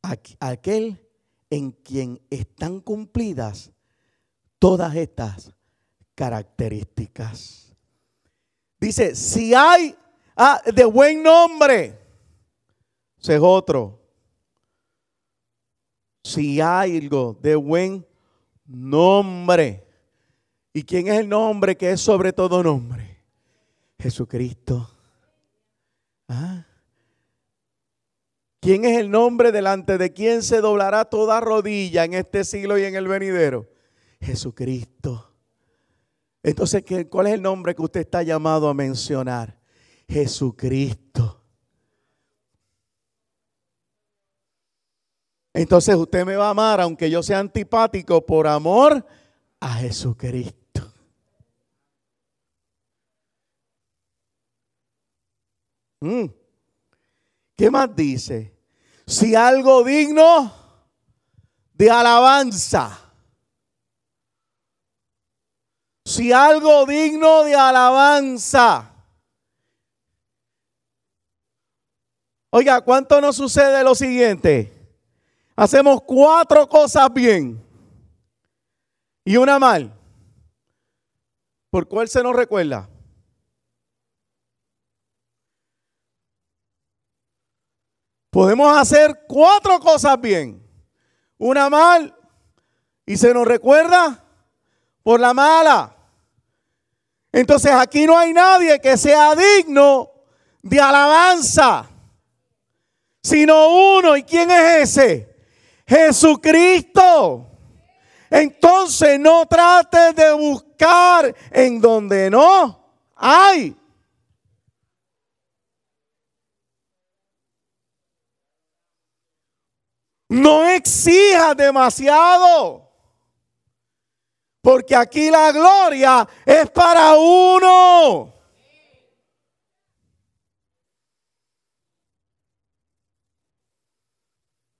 a aquel en quien están cumplidas todas estas características. Dice, si hay de buen nombre, ese es otro. Si hay algo de buen nombre. ¿Y quién es el nombre que es sobre todo nombre? Jesucristo. ¿Quién es el nombre delante de quien se doblará toda rodilla en este siglo y en el venidero? Jesucristo. Entonces, ¿cuál es el nombre que usted está llamado a mencionar? Jesucristo. Entonces usted me va a amar aunque yo sea antipático por amor a Jesucristo. ¿Qué más dice? Si algo digno de alabanza. Si algo digno de alabanza. Oiga, ¿cuánto nos sucede lo siguiente? Hacemos 4 cosas bien y una mal. ¿Por cuál se nos recuerda? Podemos hacer 4 cosas bien, una mal y se nos recuerda por la mala. Entonces aquí no hay nadie que sea digno de alabanza, sino uno. ¿Y quién es ese? Jesucristo. Entonces no trates de buscar en donde no hay. No exijas demasiado. Porque aquí la gloria es para uno.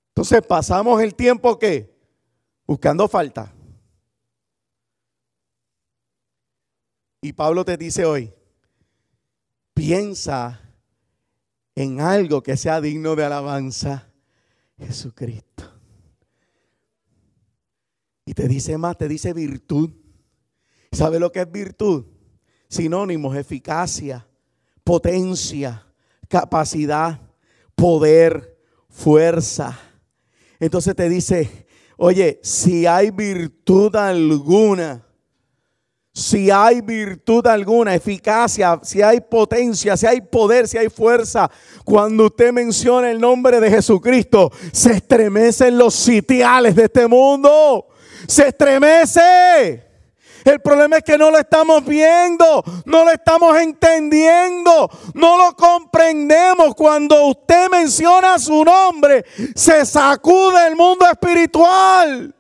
Entonces pasamos el tiempo ¿qué? Buscando falta. Y Pablo te dice hoy, piensa en algo que sea digno de alabanza, Jesucristo. Y te dice más, te dice virtud. ¿Sabe lo que es virtud? Sinónimos: eficacia, potencia, capacidad, poder, fuerza. Entonces te dice, oye, si hay virtud alguna, eficacia, si hay potencia, si hay poder, si hay fuerza, cuando usted menciona el nombre de Jesucristo, se estremecen los sitiales de este mundo. se estremece. El problema es que no lo estamos viendo, no lo estamos entendiendo, no lo comprendemos. Cuando usted menciona su nombre, se sacude el mundo espiritual.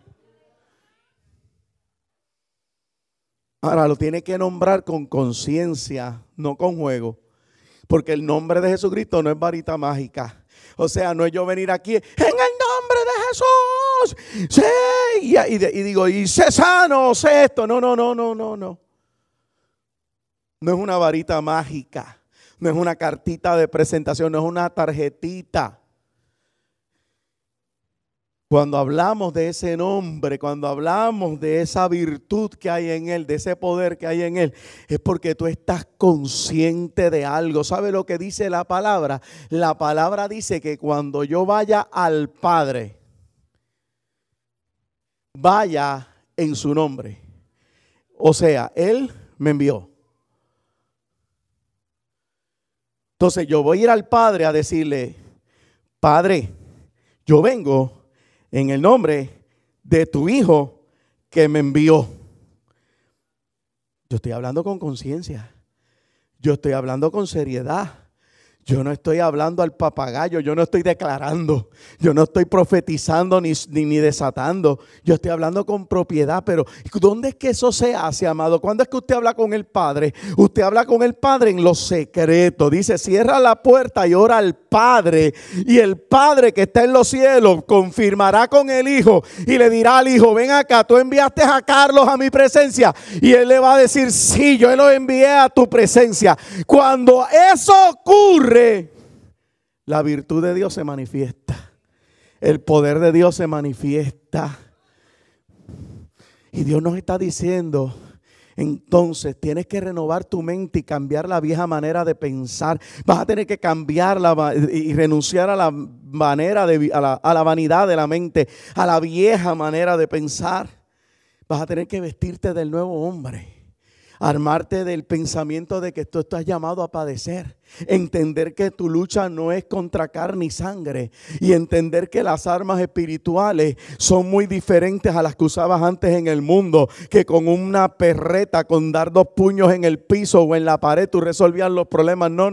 Ahora lo tiene que nombrar con conciencia, no con juego. Porque el nombre de Jesucristo no es varita mágica. O sea, no es yo venir aquí en el nombre de Jesús. Sí, y digo, y sé sano, sé esto. No. No es una varita mágica. No es una cartita de presentación, no es una tarjetita. Cuando hablamos de ese nombre, cuando hablamos de esa virtud que hay en Él, de ese poder que hay en Él, es porque tú estás consciente de algo. ¿Sabe lo que dice la palabra? La palabra dice que cuando yo vaya al Padre, vaya en su nombre. O sea, Él me envió. Entonces yo voy a ir al Padre a decirle, Padre, yo vengo en el nombre de tu Hijo que me envió. Yo estoy hablando con conciencia. Yo estoy hablando con seriedad. Yo no estoy hablando al papagayo, yo no estoy declarando, yo no estoy profetizando ni desatando. Yo estoy hablando con propiedad, pero ¿dónde es que eso se hace, amado? ¿Cuándo es que usted habla con el Padre? Usted habla con el Padre en lo secreto. Dice, cierra la puerta y ora al Padre. Y el Padre que está en los cielos confirmará con el Hijo y le dirá al Hijo, ven acá, tú enviaste a Carlos a mi presencia. Y él le va a decir, sí, yo lo envié a tu presencia. Cuando eso ocurre, la virtud de Dios se manifiesta. El poder de Dios se manifiesta. Y Dios nos está diciendo, entonces tienes que renovar tu mente y cambiar la vieja manera de pensar. Vas a tener que cambiarla y renunciar a la manera a la vanidad de la mente, a la vieja manera de pensar. Vas a tener que vestirte del nuevo hombre. Armarte del pensamiento de que tú estás llamado a padecer. Entender que tu lucha no es contra carne y sangre. Y entender que las armas espirituales son muy diferentes a las que usabas antes en el mundo. Que con una perreta, con dar 2 puños en el piso o en la pared, tú resolvías los problemas. No.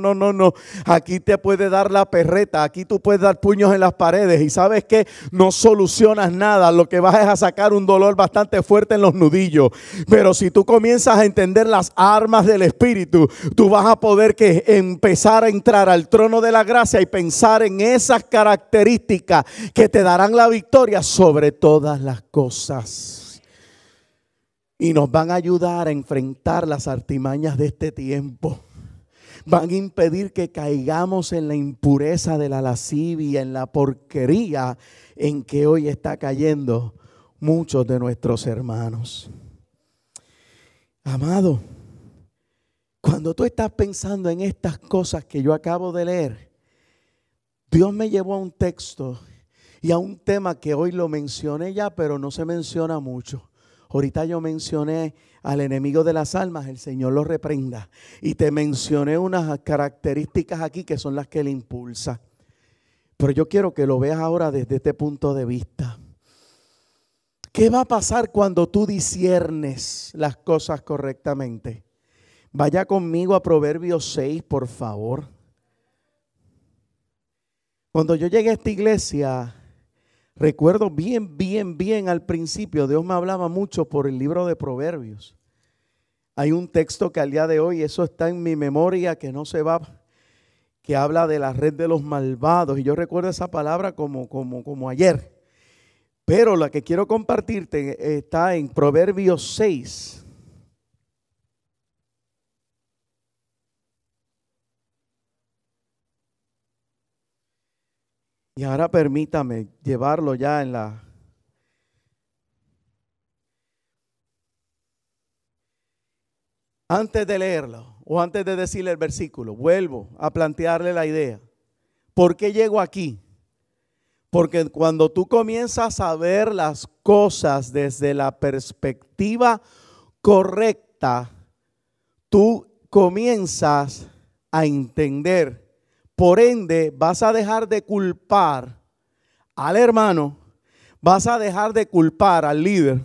Aquí te puede dar la perreta. Aquí tú puedes dar puños en las paredes. Y sabes que no solucionas nada. Lo que vas es a sacar un dolor bastante fuerte en los nudillos. Pero si tú comienzas a entender las armas del Espíritu, tú vas a poder empezar a entrar al trono de la gracia y pensar en esas características que te darán la victoria sobre todas las cosas. Y nos van a ayudar a enfrentar las artimañas de este tiempo. Van a impedir que caigamos en la impureza de la lascivia, en la porquería en que hoy está cayendo muchos de nuestros hermanos. Amado, cuando tú estás pensando en estas cosas que yo acabo de leer, Dios me llevó a un texto y a un tema que hoy lo mencioné ya, pero no se menciona mucho. Ahorita yo mencioné al enemigo de las almas, el Señor lo reprenda. Y te mencioné unas características aquí que son las que le impulsa. Pero yo quiero que lo veas ahora desde este punto de vista. ¿Qué va a pasar cuando tú disciernes las cosas correctamente? Vaya conmigo a Proverbios 6, por favor. Cuando yo llegué a esta iglesia, recuerdo bien al principio, Dios me hablaba mucho por el libro de Proverbios. Hay un texto que al día de hoy, eso está en mi memoria, que no se va, que habla de la red de los malvados. Y yo recuerdo esa palabra como ayer. Pero la que quiero compartirte está en Proverbios 6. Y ahora permítame llevarlo ya en la... Antes de leerlo o antes de decirle el versículo, vuelvo a plantearle la idea. ¿Por qué llego aquí? Porque cuando tú comienzas a ver las cosas desde la perspectiva correcta, tú comienzas a entender. Por ende, vas a dejar de culpar al hermano, vas a dejar de culpar al líder,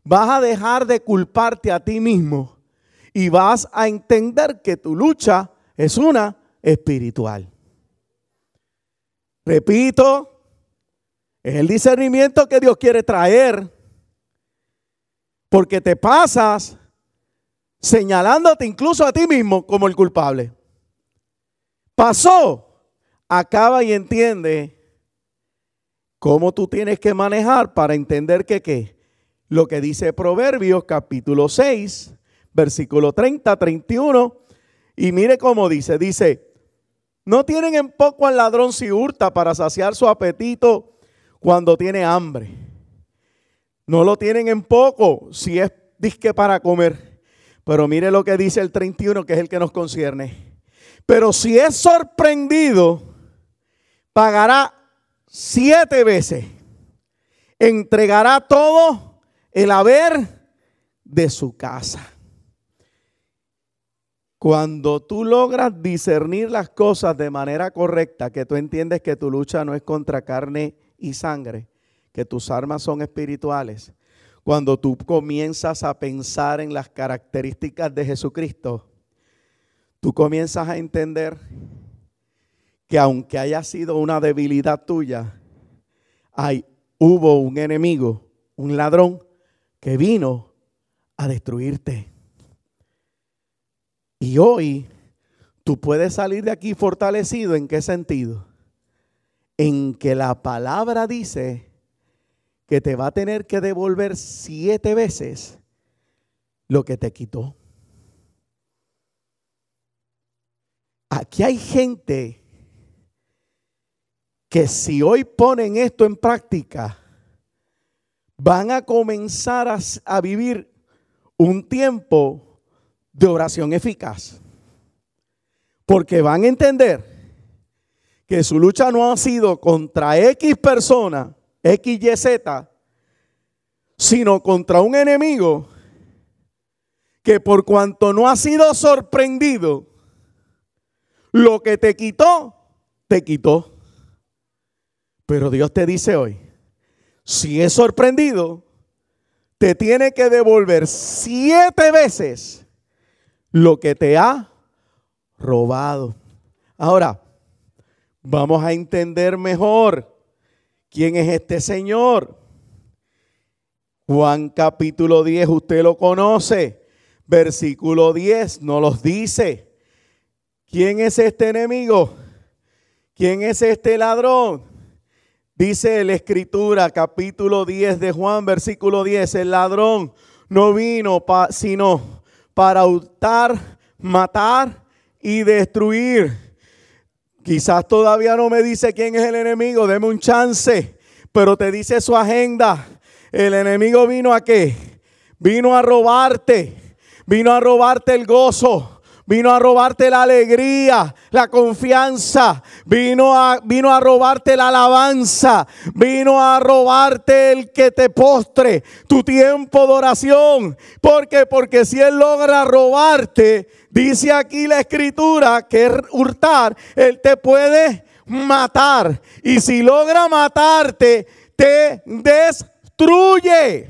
vas a dejar de culparte a ti mismo y vas a entender que tu lucha es una espiritual. Repito, es el discernimiento que Dios quiere traer, porque te pasas señalándote incluso a ti mismo como el culpable. Pasó, acaba y entiende cómo tú tienes que manejar para entender que ¿qué? Lo que dice Proverbios capítulo 6, versículo 30, 31. Y mire cómo dice, no tienen en poco al ladrón si hurta para saciar su apetito cuando tiene hambre. No lo tienen en poco si es disque para comer. Pero mire lo que dice el 31, que es el que nos concierne. Pero si es sorprendido, pagará 7 veces. Entregará todo el haber de su casa. Cuando tú logras discernir las cosas de manera correcta, que tú entiendes que tu lucha no es contra carne y sangre, que tus armas son espirituales, cuando tú comienzas a pensar en las características de Jesucristo, tú comienzas a entender que aunque haya sido una debilidad tuya, hubo un enemigo, un ladrón que vino a destruirte. Y hoy tú puedes salir de aquí fortalecido. ¿En qué sentido? En que la palabra dice que te va a tener que devolver 7 veces lo que te quitó. Aquí hay gente que si hoy ponen esto en práctica, van a comenzar a vivir un tiempo de oración eficaz. Porque van a entender que su lucha no ha sido contra X persona, X, Y, Z, sino contra un enemigo que por cuanto no ha sido sorprendido, lo que te quitó, te quitó. Pero Dios te dice hoy, si es sorprendido, te tiene que devolver 7 veces lo que te ha robado. Ahora, vamos a entender mejor quién es este Señor. Juan capítulo 10, usted lo conoce. Versículo 10 nos los dice. ¿Quién es este enemigo? ¿Quién es este ladrón? Dice la Escritura, capítulo 10 de Juan, versículo 10. El ladrón no vino sino para hurtar, matar y destruir. Quizás todavía no me dice quién es el enemigo, deme un chance, pero te dice su agenda. El enemigo vino ¿a qué? Vino a robarte el gozo. Vino a robarte la alegría, la confianza. Vino a robarte la alabanza. Vino a robarte el que te postre, tu tiempo de oración. ¿Por qué? Porque si él logra robarte, dice aquí la Escritura que es hurtar, él te puede matar. Y si logra matarte, te destruye.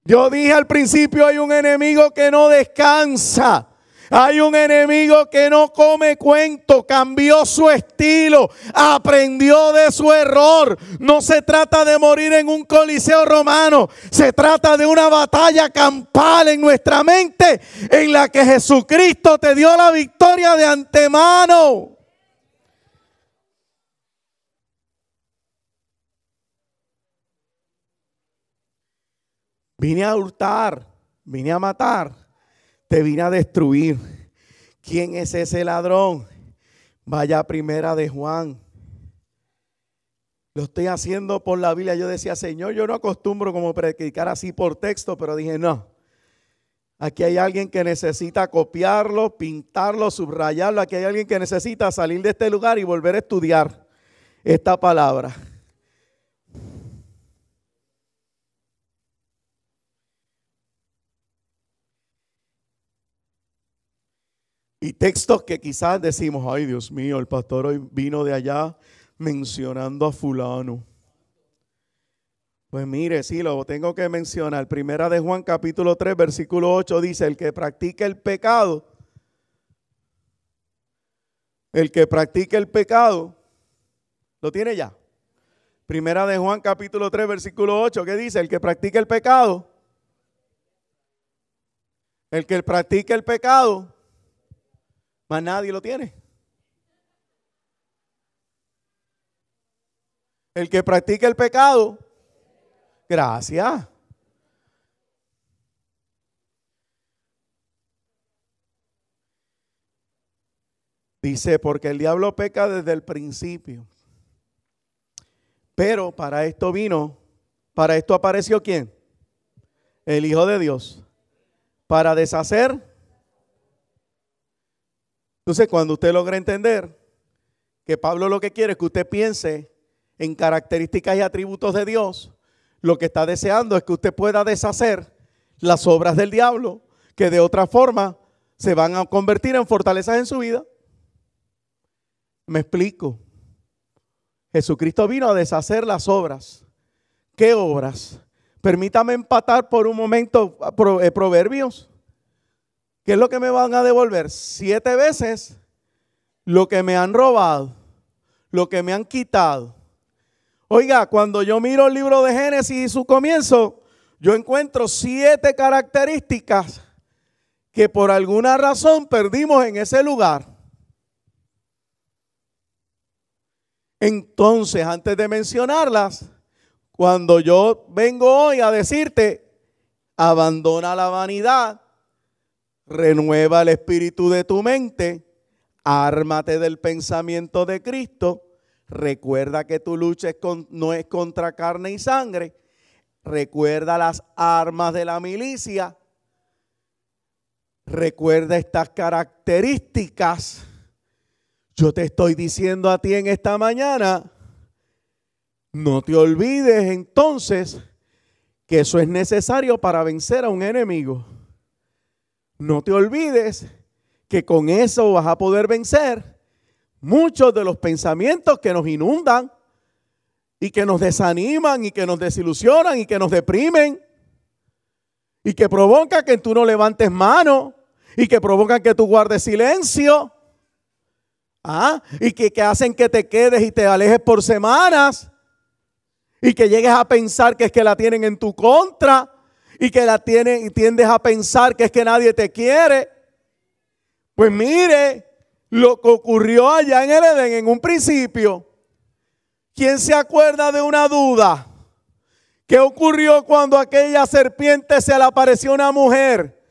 Yo dije al principio, hay un enemigo que no descansa. Hay un enemigo que no come cuento, cambió su estilo, aprendió de su error. No se trata de morir en un coliseo romano, se trata de una batalla campal en nuestra mente en la que Jesucristo te dio la victoria de antemano. Vine a hurtar, vine a matar, te vine a destruir. ¿Quién es ese ladrón? Vaya a Primera de Juan. Lo estoy haciendo por la Biblia. Yo decía, Señor, yo no acostumbro como predicar así por texto, pero dije, no. Aquí hay alguien que necesita copiarlo, pintarlo, subrayarlo. Aquí hay alguien que necesita salir de este lugar y volver a estudiar esta palabra. Y textos que quizás decimos, ay Dios mío, el pastor hoy vino de allá mencionando a fulano. Pues mire, sí, lo tengo que mencionar. Primera de Juan capítulo 3, versículo 8 dice, el que practica el pecado, ¿lo tiene ya? Primera de Juan capítulo 3, versículo 8, ¿qué dice? El que practica el pecado, más nadie lo tiene. El que practica el pecado, gracias. Dice, porque el diablo peca desde el principio. Pero para esto apareció ¿quién? El Hijo de Dios. Para deshacer. Entonces, cuando usted logra entender que Pablo lo que quiere es que usted piense en características y atributos de Dios, lo que está deseando es que usted pueda deshacer las obras del diablo, que de otra forma se van a convertir en fortalezas en su vida. Me explico. Jesucristo vino a deshacer las obras. ¿Qué obras? Permítame empatar por un momento Proverbios. ¿Qué es lo que me van a devolver? 7 veces lo que me han robado, lo que me han quitado. Oiga, cuando yo miro el libro de Génesis y su comienzo, yo encuentro 7 características que por alguna razón perdimos en ese lugar. Entonces, antes de mencionarlas, cuando yo vengo hoy a decirte, abandona la vanidad, renueva el espíritu de tu mente, ármate del pensamiento de Cristo, recuerda que tu lucha no es contra carne y sangre, recuerda las armas de la milicia, recuerda estas características. Yo te estoy diciendo a ti en esta mañana, no te olvides entonces que eso es necesario para vencer a un enemigo. No te olvides que con eso vas a poder vencer muchos de los pensamientos que nos inundan y que nos desaniman y que nos desilusionan y que nos deprimen y que provocan que tú no levantes mano y que provocan que tú guardes silencio. Y que hacen que te quedes y te alejes por semanas y que llegues a pensar que es que la tienen en tu contra y que la tienen y tiendes a pensar que es que nadie te quiere. Pues mire lo que ocurrió allá en el Edén en un principio. ¿Quién se acuerda de una duda? ¿Qué ocurrió cuando aquella serpiente se le apareció a una mujer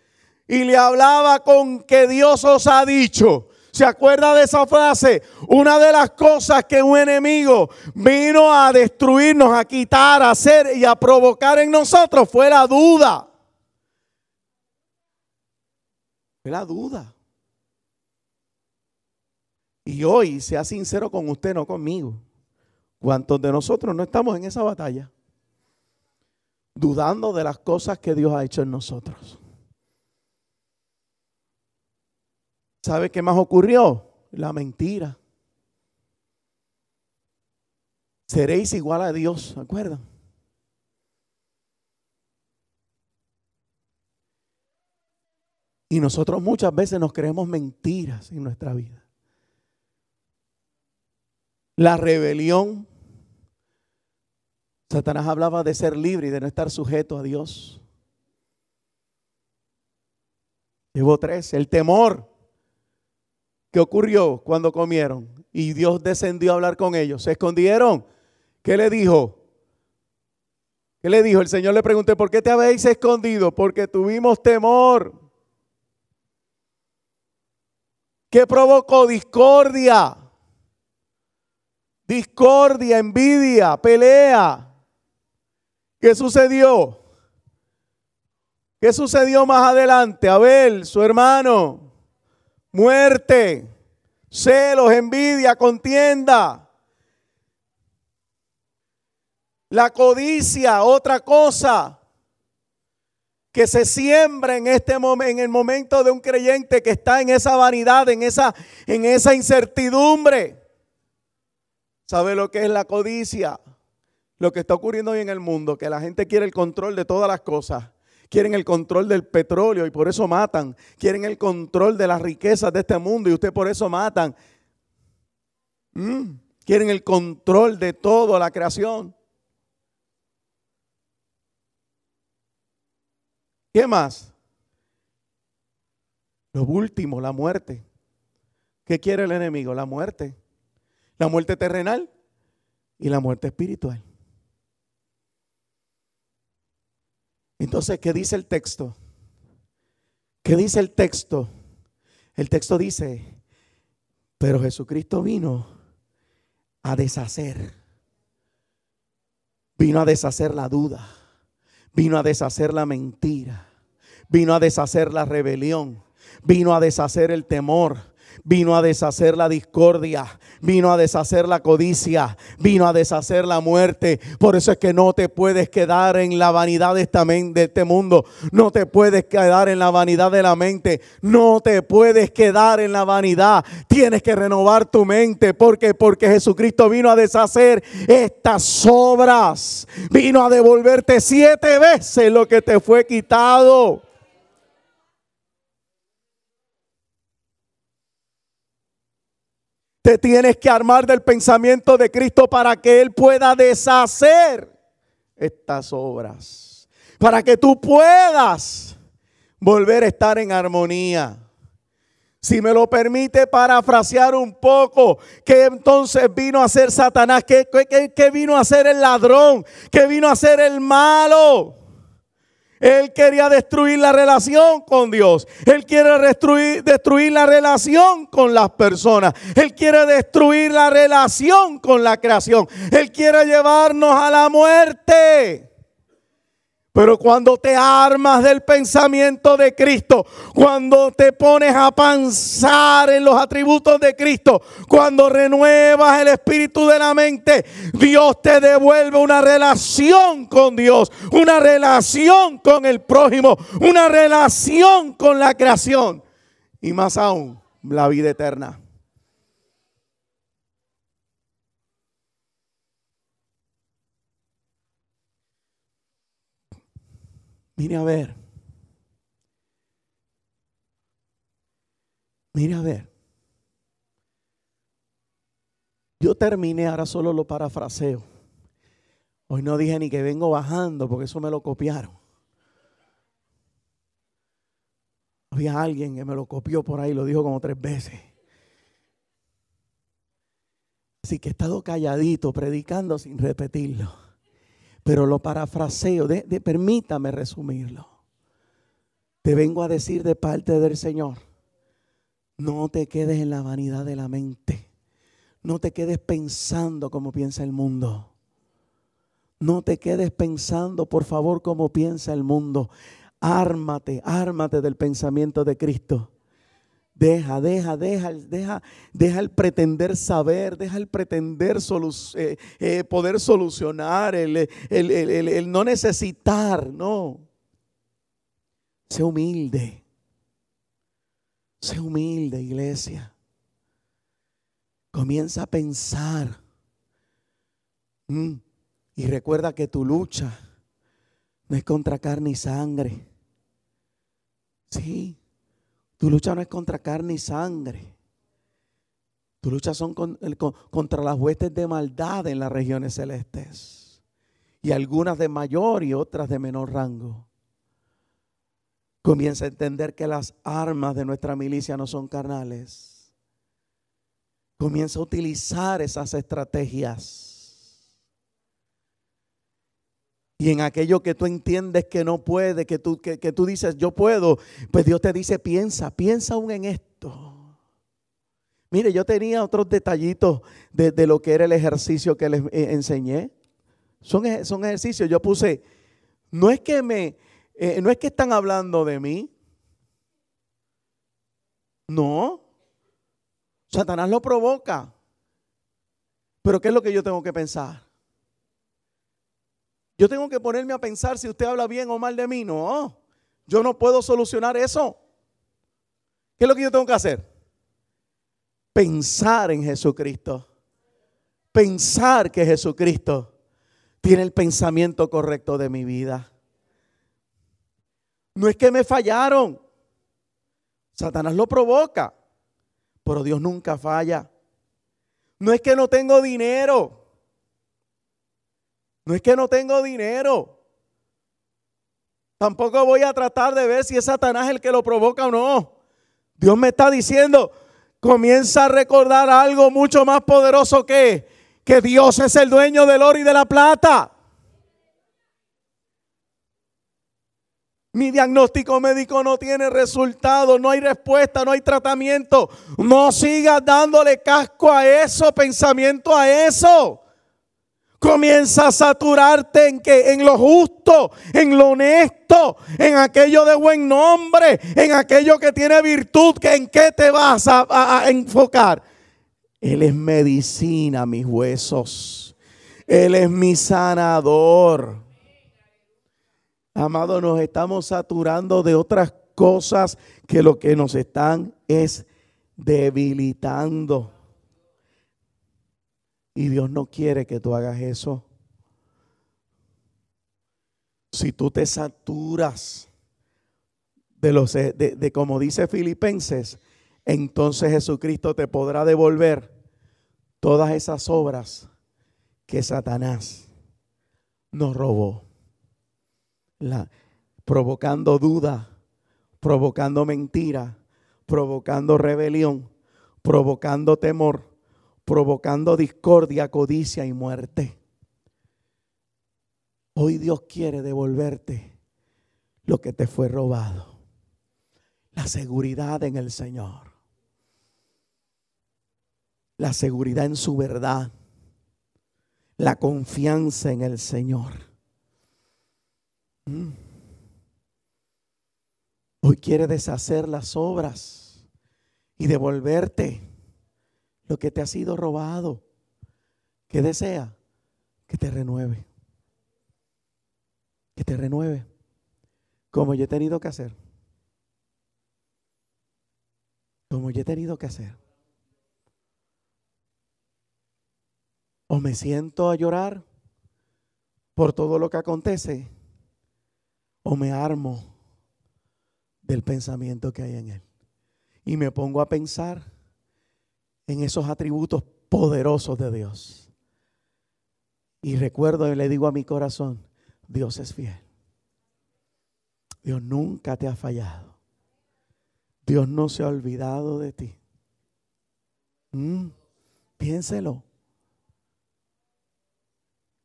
y le hablaba con que Dios os ha dicho? ¿Se acuerda de esa frase? Una de las cosas que un enemigo vino a destruirnos, a quitar, a hacer y a provocar en nosotros fue la duda. Fue la duda. Y hoy, sea sincero con usted, no conmigo. ¿Cuántos de nosotros no estamos en esa batalla? Dudando de las cosas que Dios ha hecho en nosotros. ¿Sabe qué más ocurrió? La mentira. Seréis igual a Dios, ¿se acuerdan? Y nosotros muchas veces nos creemos mentiras en nuestra vida. La rebelión. Satanás hablaba de ser libre y de no estar sujeto a Dios. Llevo 3. El temor. ¿Qué ocurrió cuando comieron? Y Dios descendió a hablar con ellos. ¿Se escondieron? ¿Qué le dijo? ¿Qué le dijo? El Señor le preguntó, ¿por qué te habéis escondido? Porque tuvimos temor. ¿Qué provocó? Discordia. Discordia, envidia, pelea. ¿Qué sucedió? ¿Qué sucedió más adelante? Abel, su hermano. Muerte, celos, envidia, contienda. La codicia, otra cosa que se siembra en en el momento de un creyente que está en esa vanidad, en esa incertidumbre. ¿Sabe lo que es la codicia? lo que está ocurriendo hoy en el mundo, que la gente quiere el control de todas las cosas. Quieren el control del petróleo y por eso matan. Quieren el control de las riquezas de este mundo y usted por eso matan. Quieren el control de toda la creación. ¿Qué más? Lo último, la muerte. ¿Qué quiere el enemigo? La muerte. La muerte terrenal y la muerte espiritual. Entonces, ¿qué dice el texto? ¿Qué dice el texto? El texto dice, pero Jesucristo vino a deshacer. Vino a deshacer la duda. Vino a deshacer la mentira. Vino a deshacer la rebelión. Vino a deshacer el temor. Vino a deshacer la discordia, vino a deshacer la codicia, vino a deshacer la muerte. Por eso es que no te puedes quedar en la vanidad de este mundo. No te puedes quedar en la vanidad de la mente. No te puedes quedar en la vanidad. Tienes que renovar tu mente. Porque Jesucristo vino a deshacer estas obras. Vino a devolverte 7 veces lo que te fue quitado. Te tienes que armar del pensamiento de Cristo para que Él pueda deshacer estas obras. Para que tú puedas volver a estar en armonía. Si me lo permite parafrasear un poco, ¿qué entonces vino a hacer Satanás? ¿Qué vino a hacer el ladrón? ¿Qué vino a hacer el malo? Él quería destruir la relación con Dios. Él quiere destruir la relación con las personas. Él quiere destruir la relación con la creación. Él quiere llevarnos a la muerte. Pero cuando te armas del pensamiento de Cristo, cuando te pones a pensar en los atributos de Cristo, cuando renuevas el espíritu de la mente, Dios te devuelve una relación con Dios, una relación con el prójimo, una relación con la creación y más aún, la vida eterna. Mire a ver. Mire a ver. Yo terminé, ahora solo lo parafraseo. Hoy no dije ni que vengo bajando porque eso me lo copiaron. Había alguien que me lo copió por ahí, lo dijo como 3 veces. Así que he estado calladito, predicando sin repetirlo. Pero lo parafraseo, permítame resumirlo. Te vengo a decir de parte del Señor, no te quedes en la vanidad de la mente. No te quedes pensando como piensa el mundo. No te quedes pensando, por favor, como piensa el mundo. Ármate del pensamiento de Cristo. Deja el pretender saber, deja el pretender poder solucionar, el no necesitar, no. Sé humilde, iglesia. Comienza a pensar. Y recuerda que tu lucha no es contra carne y sangre. Sí. Tu lucha no es contra carne y sangre. Tu lucha son contra las huestes de maldad en las regiones celestes. Y algunas de mayor y otras de menor rango. Comienza a entender que las armas de nuestra milicia no son carnales. Comienza a utilizar esas estrategias. Y en aquello que tú entiendes que no puede, que tú dices yo puedo, pues Dios te dice piensa aún en esto. Mire, yo tenía otros detallitos de lo que era el ejercicio que les enseñé. Son ejercicios, yo puse, no es que están hablando de mí. No. Satanás lo provoca. Pero ¿qué es lo que yo tengo que pensar? Yo tengo que ponerme a pensar si usted habla bien o mal de mí. No, yo no puedo solucionar eso. ¿Qué es lo que yo tengo que hacer? Pensar en Jesucristo. Pensar que Jesucristo tiene el pensamiento correcto de mi vida. No es que me fallaron. Satanás lo provoca, pero Dios nunca falla. No es que no tengo dinero. No es que no tengo dinero. Tampoco voy a tratar de ver si es Satanás el que lo provoca o no. Dios me está diciendo, comienza a recordar algo mucho más poderoso que Dios es el dueño del oro y de la plata. Mi diagnóstico médico no tiene resultado, no hay respuesta, no hay tratamiento. No sigas dándole casco a eso, pensamiento a eso. Comienza a saturarte en lo justo, en lo honesto, en aquello de buen nombre, en aquello que tiene virtud. ¿En qué te vas a enfocar? Él es medicina, mis huesos. Él es mi sanador. Amado, nos estamos saturando de otras cosas que lo que nos están es debilitando. Y Dios no quiere que tú hagas eso. Si tú te saturas de como dice Filipenses, entonces Jesucristo te podrá devolver todas esas obras que Satanás nos robó. Provocando duda, provocando mentira, provocando rebelión, provocando temor, provocando discordia, codicia y muerte. Hoy Dios quiere devolverte lo que te fue robado. La seguridad en el Señor. La seguridad en su verdad. La confianza en el Señor. Hoy quiere deshacer las obras y devolverte lo que te ha sido robado. ¿Qué desea? Que te renueve. Que te renueve. Como yo he tenido que hacer. Como yo he tenido que hacer. O me siento a llorar por todo lo que acontece, o me armo del pensamiento que hay en él. Y me pongo a pensar en esos atributos poderosos de Dios. Y recuerdo y le digo a mi corazón, Dios es fiel. Dios nunca te ha fallado. Dios no se ha olvidado de ti. Piénselo.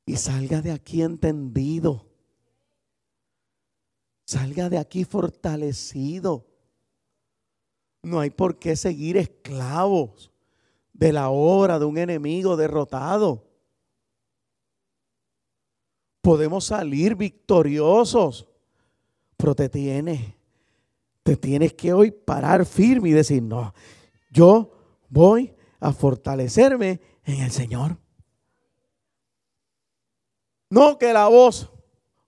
Y salga de aquí entendido. Salga de aquí fortalecido. No hay por qué seguir esclavos de la obra de un enemigo derrotado. Podemos salir victoriosos, pero te tienes que hoy parar firme y decir, no, yo voy a fortalecerme en el Señor. No que la voz,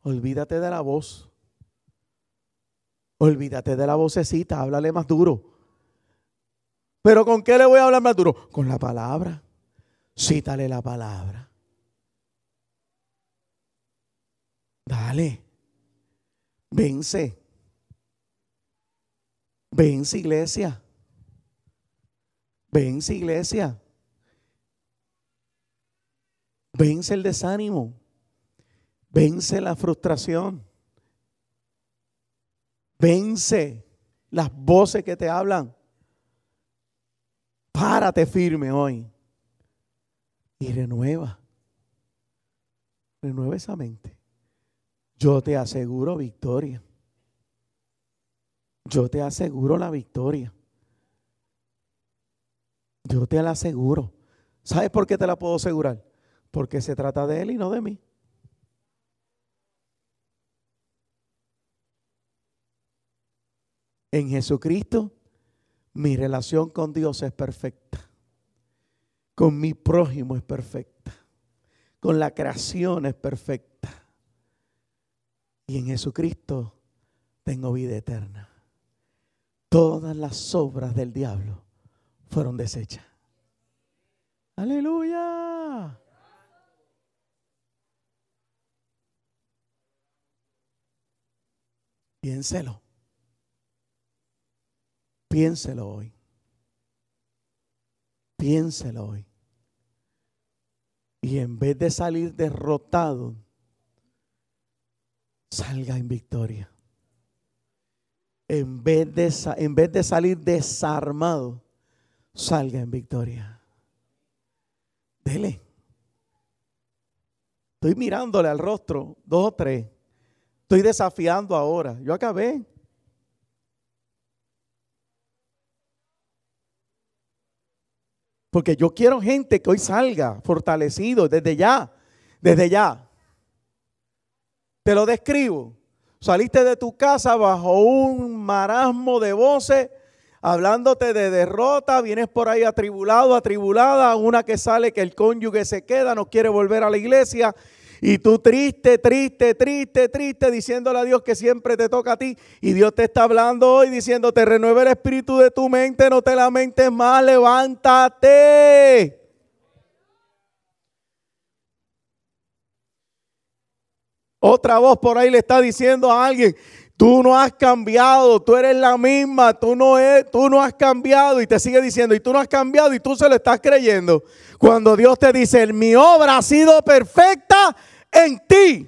olvídate de la voz. Olvídate de la vocecita, háblale más duro. ¿Pero con qué le voy a hablar más duro? Con la palabra. Cítale la palabra. Dale. Vence. Vence, iglesia. Vence, iglesia. Vence el desánimo. Vence la frustración. Vence las voces que te hablan. Párate firme hoy. Y renueva. Renueva esa mente. Yo te aseguro victoria. Yo te aseguro la victoria. Yo te la aseguro. ¿Sabes por qué te la puedo asegurar? Porque se trata de Él y no de mí. En Jesucristo, mi relación con Dios es perfecta. Con mi prójimo es perfecta. Con la creación es perfecta. Y en Jesucristo tengo vida eterna. Todas las obras del diablo fueron deshechas. Aleluya. Piénselo. Piénselo hoy. Piénselo hoy. Y en vez de salir derrotado, salga en victoria. En vez de salir desarmado, salga en victoria. Dele. Estoy mirándole al rostro, 2 o 3. Estoy desafiando ahora. Yo acabé. Porque yo quiero gente que hoy salga fortalecido desde ya. Desde ya. Te lo describo. Saliste de tu casa bajo un marasmo de voces, hablándote de derrota, vienes por ahí atribulado, atribulada, una que sale que el cónyuge se queda, no quiere volver a la iglesia, y tú triste, diciéndole a Dios que siempre te toca a ti, y Dios te está hablando hoy diciéndote, renueva el espíritu de tu mente, no te lamentes más, levántate. Otra voz por ahí le está diciendo a alguien, tú no has cambiado, tú eres la misma, tú no has cambiado, y te sigue diciendo, y tú no has cambiado, y tú se lo estás creyendo. Cuando Dios te dice, mi obra ha sido perfecta en ti.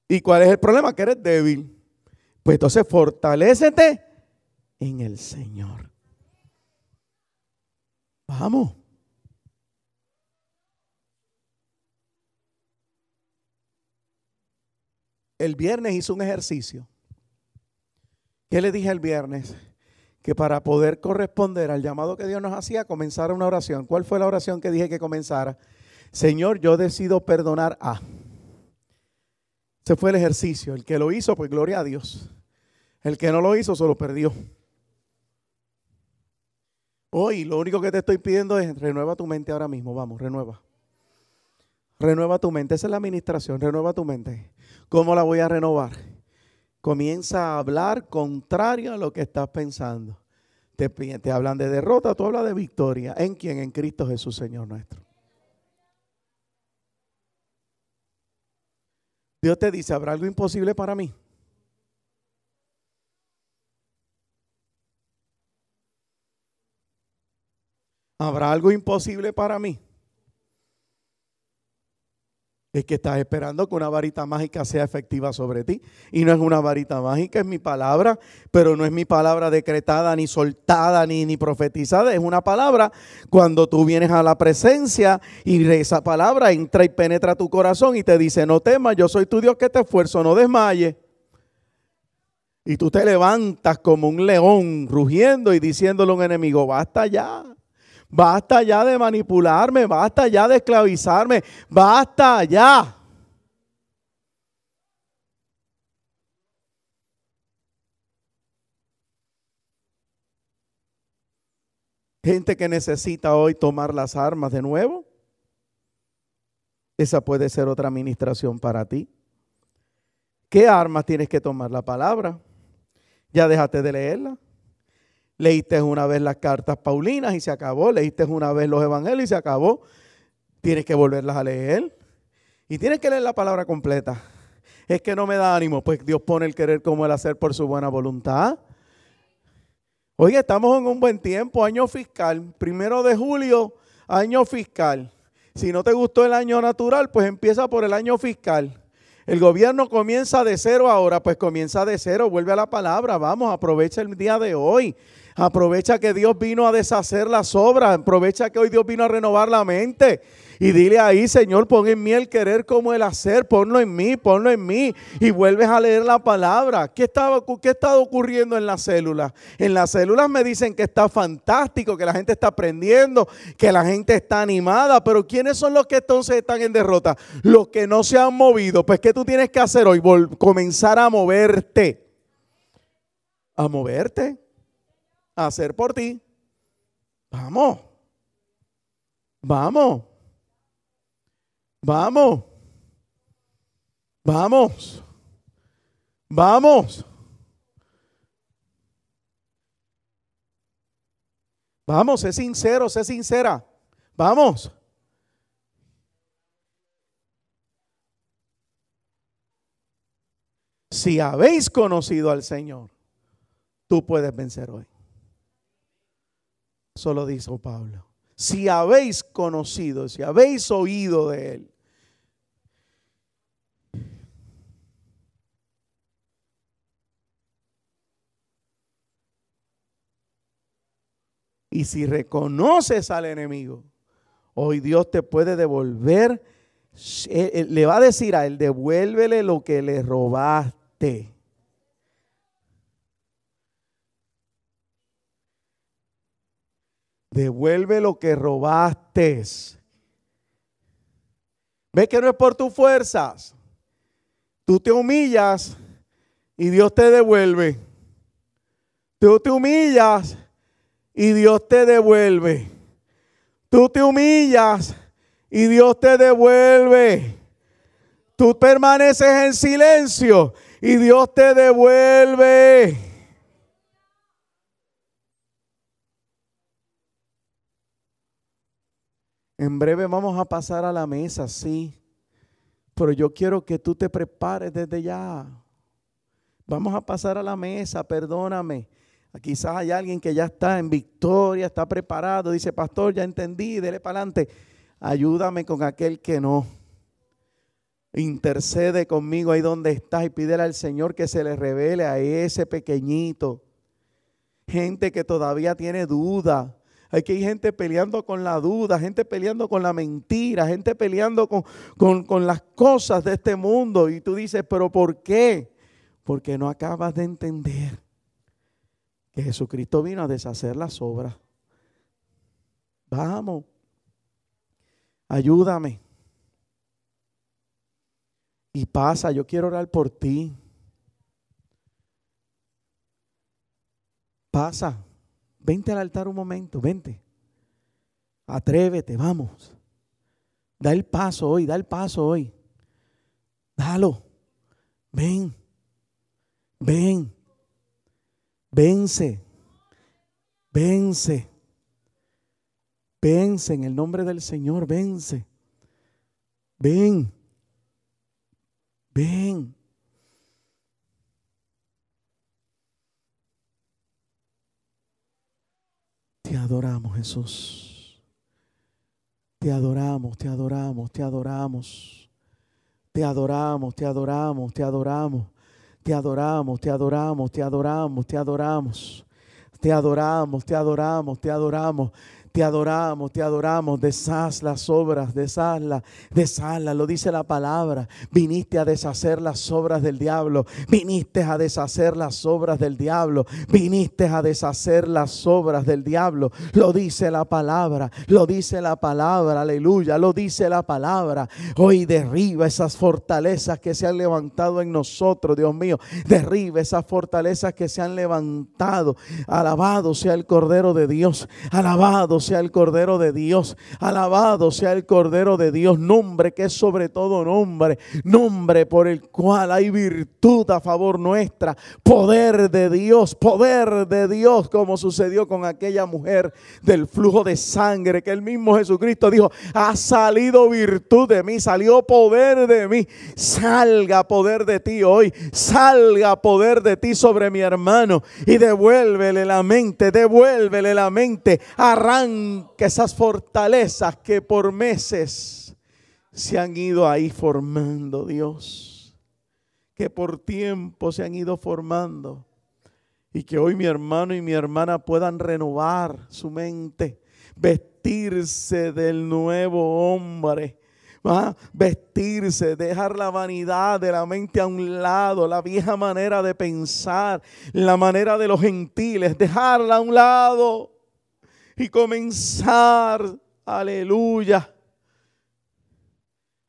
¿Y cuál es el problema? Que eres débil. Pues entonces fortalécete en el Señor. Vamos. El viernes hice un ejercicio. ¿Qué le dije el viernes? Que para poder corresponder al llamado que Dios nos hacía, comenzara una oración. ¿Cuál fue la oración que dije que comenzara? Señor, yo decido perdonar a. Ese fue el ejercicio. El que lo hizo, pues gloria a Dios. El que no lo hizo, se lo perdió. Hoy lo único que te estoy pidiendo es renueva tu mente ahora mismo. Vamos, renueva. Renueva tu mente. Esa es la administración. Renueva tu mente. ¿Cómo la voy a renovar? Comienza a hablar contrario a lo que estás pensando. Te hablan de derrota, tú hablas de victoria. ¿En quién? En Cristo Jesús, Señor nuestro. Dios te dice, ¿habrá algo imposible para mí? ¿Habrá algo imposible para mí? Es que estás esperando que una varita mágica sea efectiva sobre ti. Y no es una varita mágica, es mi palabra, pero no es mi palabra decretada, ni soltada, ni profetizada. Es una palabra cuando tú vienes a la presencia y esa palabra entra y penetra tu corazón y te dice, no temas, yo soy tu Dios que te esfuerzo, no desmayes. Y tú te levantas como un león rugiendo y diciéndole a un enemigo, basta ya. Basta ya de manipularme, basta ya de esclavizarme, basta ya. Gente que necesita hoy tomar las armas de nuevo. Esa puede ser otra administración para ti. ¿Qué armas tienes que tomar? La palabra. Ya déjate de leerla. Leíste una vez las cartas paulinas y se acabó. Leíste una vez los evangelios y se acabó. Tienes que volverlas a leer. Y tienes que leer la palabra completa. Es que no me da ánimo. Pues Dios pone el querer como el hacer por su buena voluntad. Oye, estamos en un buen tiempo. Año fiscal. 1 de julio, año fiscal. Si no te gustó el año natural, pues empieza por el año fiscal. El gobierno comienza de cero ahora, pues comienza de cero, vuelve a la palabra, vamos, aprovecha el día de hoy, aprovecha que Dios vino a deshacer las obras, aprovecha que hoy Dios vino a renovar la mente y dile ahí, Señor, pon en mí el querer como el hacer, ponlo en mí y vuelves a leer la palabra. ¿Qué está ocurriendo en las células? En las células me dicen que está fantástico, que la gente está aprendiendo, que la gente está animada, pero ¿quiénes son los que entonces están en derrota? Los que no se han movido. Pues ¿qué tú tienes que hacer hoy? Comenzar a moverte. A moverte. A hacer por ti. Vamos. Vamos. Vamos. Vamos. Vamos. Vamos, sé sincero, sé sincera. Vamos. si habéis conocido al Señor, tú puedes vencer hoy. Eso lo dijo Pablo. Si habéis conocido, si habéis oído de Él. Y si reconoces al enemigo, hoy Dios te puede devolver. Le va a decir a él, devuélvele lo que le robaste. Devuelve lo que robaste. ¿Ves que no es por tus fuerzas? Tú te humillas y Dios te devuelve. Tú te humillas y Dios te devuelve. Tú te humillas y Dios te devuelve. Tú permaneces en silencio y Dios te devuelve. En breve vamos a pasar a la mesa, sí. Pero yo quiero que tú te prepares desde ya. Vamos a pasar a la mesa, perdóname. Quizás hay alguien que ya está en victoria, está preparado. Dice, pastor, ya entendí, dele para adelante. Ayúdame con aquel que no. Intercede conmigo ahí donde estás y pídele al Señor que se le revele a ese pequeñito. Gente que todavía tiene duda. Hay gente peleando con la duda, gente peleando con la mentira, gente peleando con las cosas de este mundo. Y tú dices, ¿pero por qué? Porque no acabas de entender que Jesucristo vino a deshacer las obras. Vamos, ayúdame. Y pasa, yo quiero orar por ti. Pasa. Vente al altar un momento, vente. Atrévete, vamos. Da el paso hoy, da el paso hoy. Dalo. Ven. Ven. Vence. Vence. Vence en el nombre del Señor, vence. Ven. Ven. Te adoramos, Jesús. Te adoramos, te adoramos, te adoramos. Te adoramos, te adoramos, te adoramos. Te adoramos, te adoramos, te adoramos, te adoramos. Te adoramos, te adoramos, te adoramos. Te adoramos, te adoramos. Deshaz las obras, deshazla, deshazla. Lo dice la palabra. Viniste a deshacer las obras del diablo. Viniste a deshacer las obras del diablo. Viniste a deshacer las obras del diablo. Lo dice la palabra. Lo dice la palabra. Aleluya. Lo dice la palabra. Hoy derriba esas fortalezas que se han levantado en nosotros, Dios mío. Derriba esas fortalezas que se han levantado. Alabado sea el Cordero de Dios. Alabado sea el Cordero de Dios. Alabado sea el Cordero de Dios. Nombre que es sobre todo nombre. Nombre por el cual hay virtud a favor nuestra. Poder de Dios. Poder de Dios. Como sucedió con aquella mujer del flujo de sangre. Que el mismo Jesucristo dijo: ha salido virtud de mí. Salió poder de mí. Salga poder de ti hoy. Salga poder de ti sobre mi hermano. Y devuélvele la mente. Devuélvele la mente. Arranca esas fortalezas que por meses se han ido ahí formando, Dios. Que por tiempo se han ido formando. Y que hoy mi hermano y mi hermana puedan renovar su mente. Vestirse del nuevo hombre. Vestirse, dejar la vanidad de la mente a un lado, la vieja manera de pensar, la manera de los gentiles, dejarla a un lado. Y comenzar, aleluya,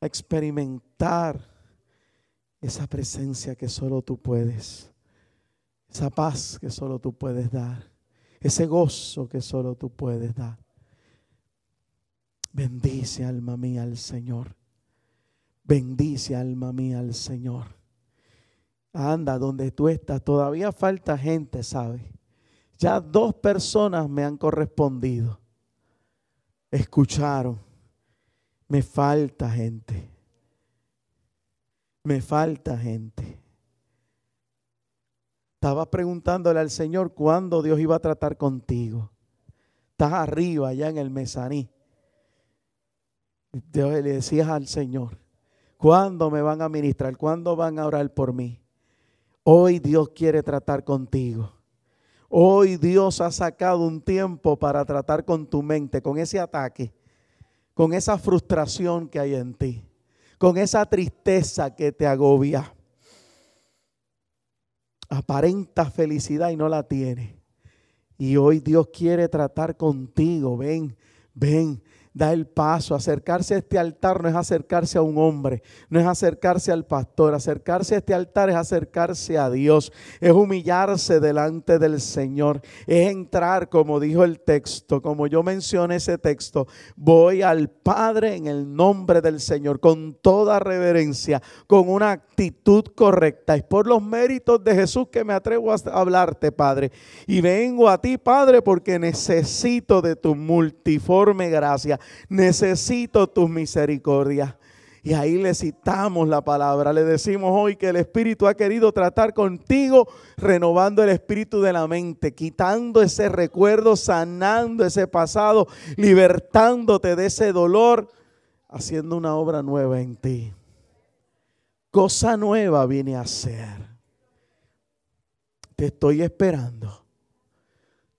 a experimentar esa presencia que solo tú puedes, esa paz que solo tú puedes dar, ese gozo que solo tú puedes dar. Bendice, alma mía, al Señor. Bendice, alma mía, al Señor. Anda donde tú estás, todavía falta gente, ¿sabes? Ya 2 personas me han correspondido. Escucharon. Me falta gente. Me falta gente. Estabas preguntándole al Señor cuándo Dios iba a tratar contigo. Estás arriba, allá en el mezaní. Dios le decías al Señor, ¿cuándo me van a ministrar? ¿Cuándo van a orar por mí? Hoy Dios quiere tratar contigo. Hoy Dios ha sacado un tiempo para tratar con tu mente, con ese ataque, con esa frustración que hay en ti, con esa tristeza que te agobia. Aparenta felicidad y no la tiene. Y hoy Dios quiere tratar contigo. Ven, ven. Da el paso. Acercarse a este altar no es acercarse a un hombre, no es acercarse al pastor. Acercarse a este altar es acercarse a Dios, es humillarse delante del Señor, es entrar, como dijo el texto, como yo mencioné ese texto. Voy al Padre en el nombre del Señor, con toda reverencia, con una actitud correcta. Es por los méritos de Jesús que me atrevo a hablarte, Padre. Y vengo a ti, Padre, porque necesito de tu multiforme gracia. Necesito tus misericordias. Y ahí le citamos la palabra. Le decimos hoy que el Espíritu ha querido tratar contigo, renovando el espíritu de la mente, quitando ese recuerdo, sanando ese pasado, libertándote de ese dolor, haciendo una obra nueva en ti. Cosa nueva viene a hacer. Te estoy esperando.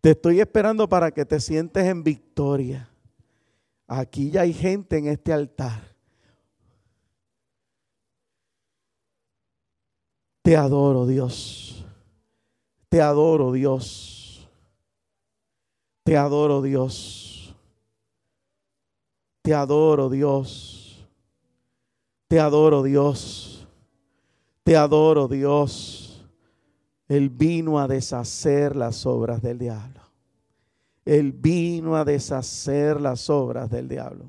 Te estoy esperando para que te sientes en victoria. Aquí ya hay gente en este altar. Te adoro, Dios. Te adoro, Dios. Te adoro, Dios. Te adoro, Dios. Te adoro, Dios. Te adoro, Dios. Él vino a deshacer las obras del diablo. Él vino a deshacer las obras del diablo.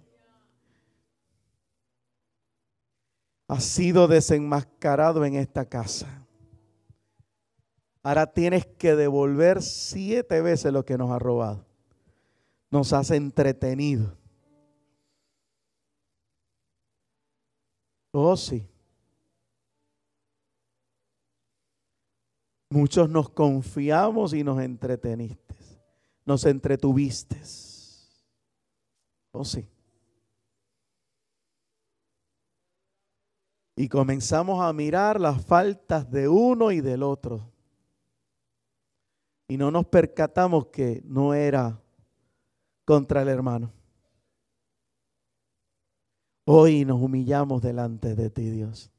Has sido desenmascarado en esta casa. Ahora tienes que devolver 7 veces lo que nos ha robado. Nos has entretenido. Oh, sí. Muchos nos confiamos y nos entreteniste. Nos entretuviste. Oh, sí. Y comenzamos a mirar las faltas de uno y del otro. Y no nos percatamos que no era contra el hermano. Hoy nos humillamos delante de ti, Dios.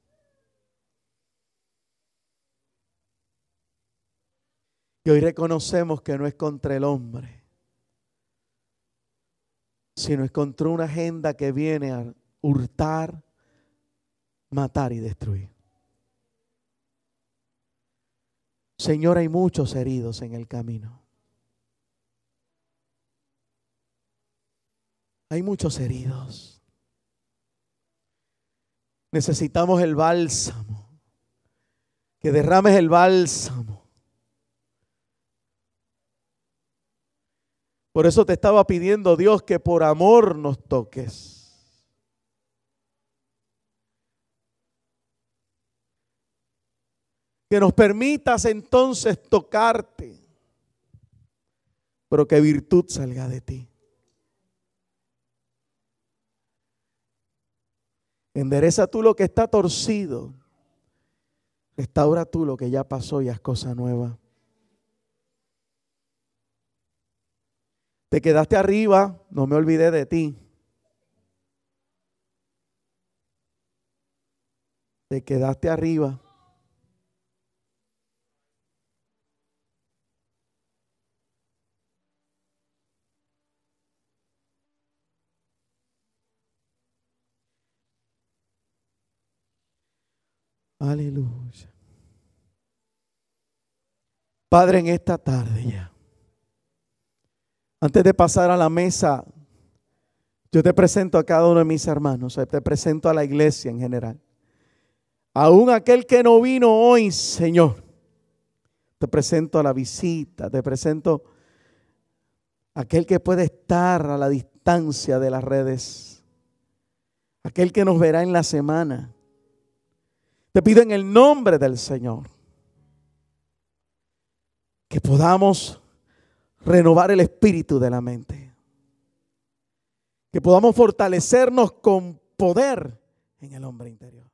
Y hoy reconocemos que no es contra el hombre, sino es contra una agenda que viene a hurtar, matar y destruir. Señor, hay muchos heridos en el camino. Hay muchos heridos. Necesitamos el bálsamo. Que derrames el bálsamo. Por eso te estaba pidiendo, Dios, que por amor nos toques. Que nos permitas entonces tocarte, pero que virtud salga de ti. Endereza tú lo que está torcido. Restaura tú lo que ya pasó y haz cosa nueva. Te quedaste arriba, no me olvidé de ti. Te quedaste arriba. Aleluya. Padre, en esta tarde ya, antes de pasar a la mesa, yo te presento a cada uno de mis hermanos, te presento a la iglesia en general. Aún aquel que no vino hoy, Señor, te presento a la visita, te presento a aquel que puede estar a la distancia de las redes, aquel que nos verá en la semana. Te pido en el nombre del Señor que podamos renovar el espíritu de la mente, que podamos fortalecernos con poder en el hombre interior.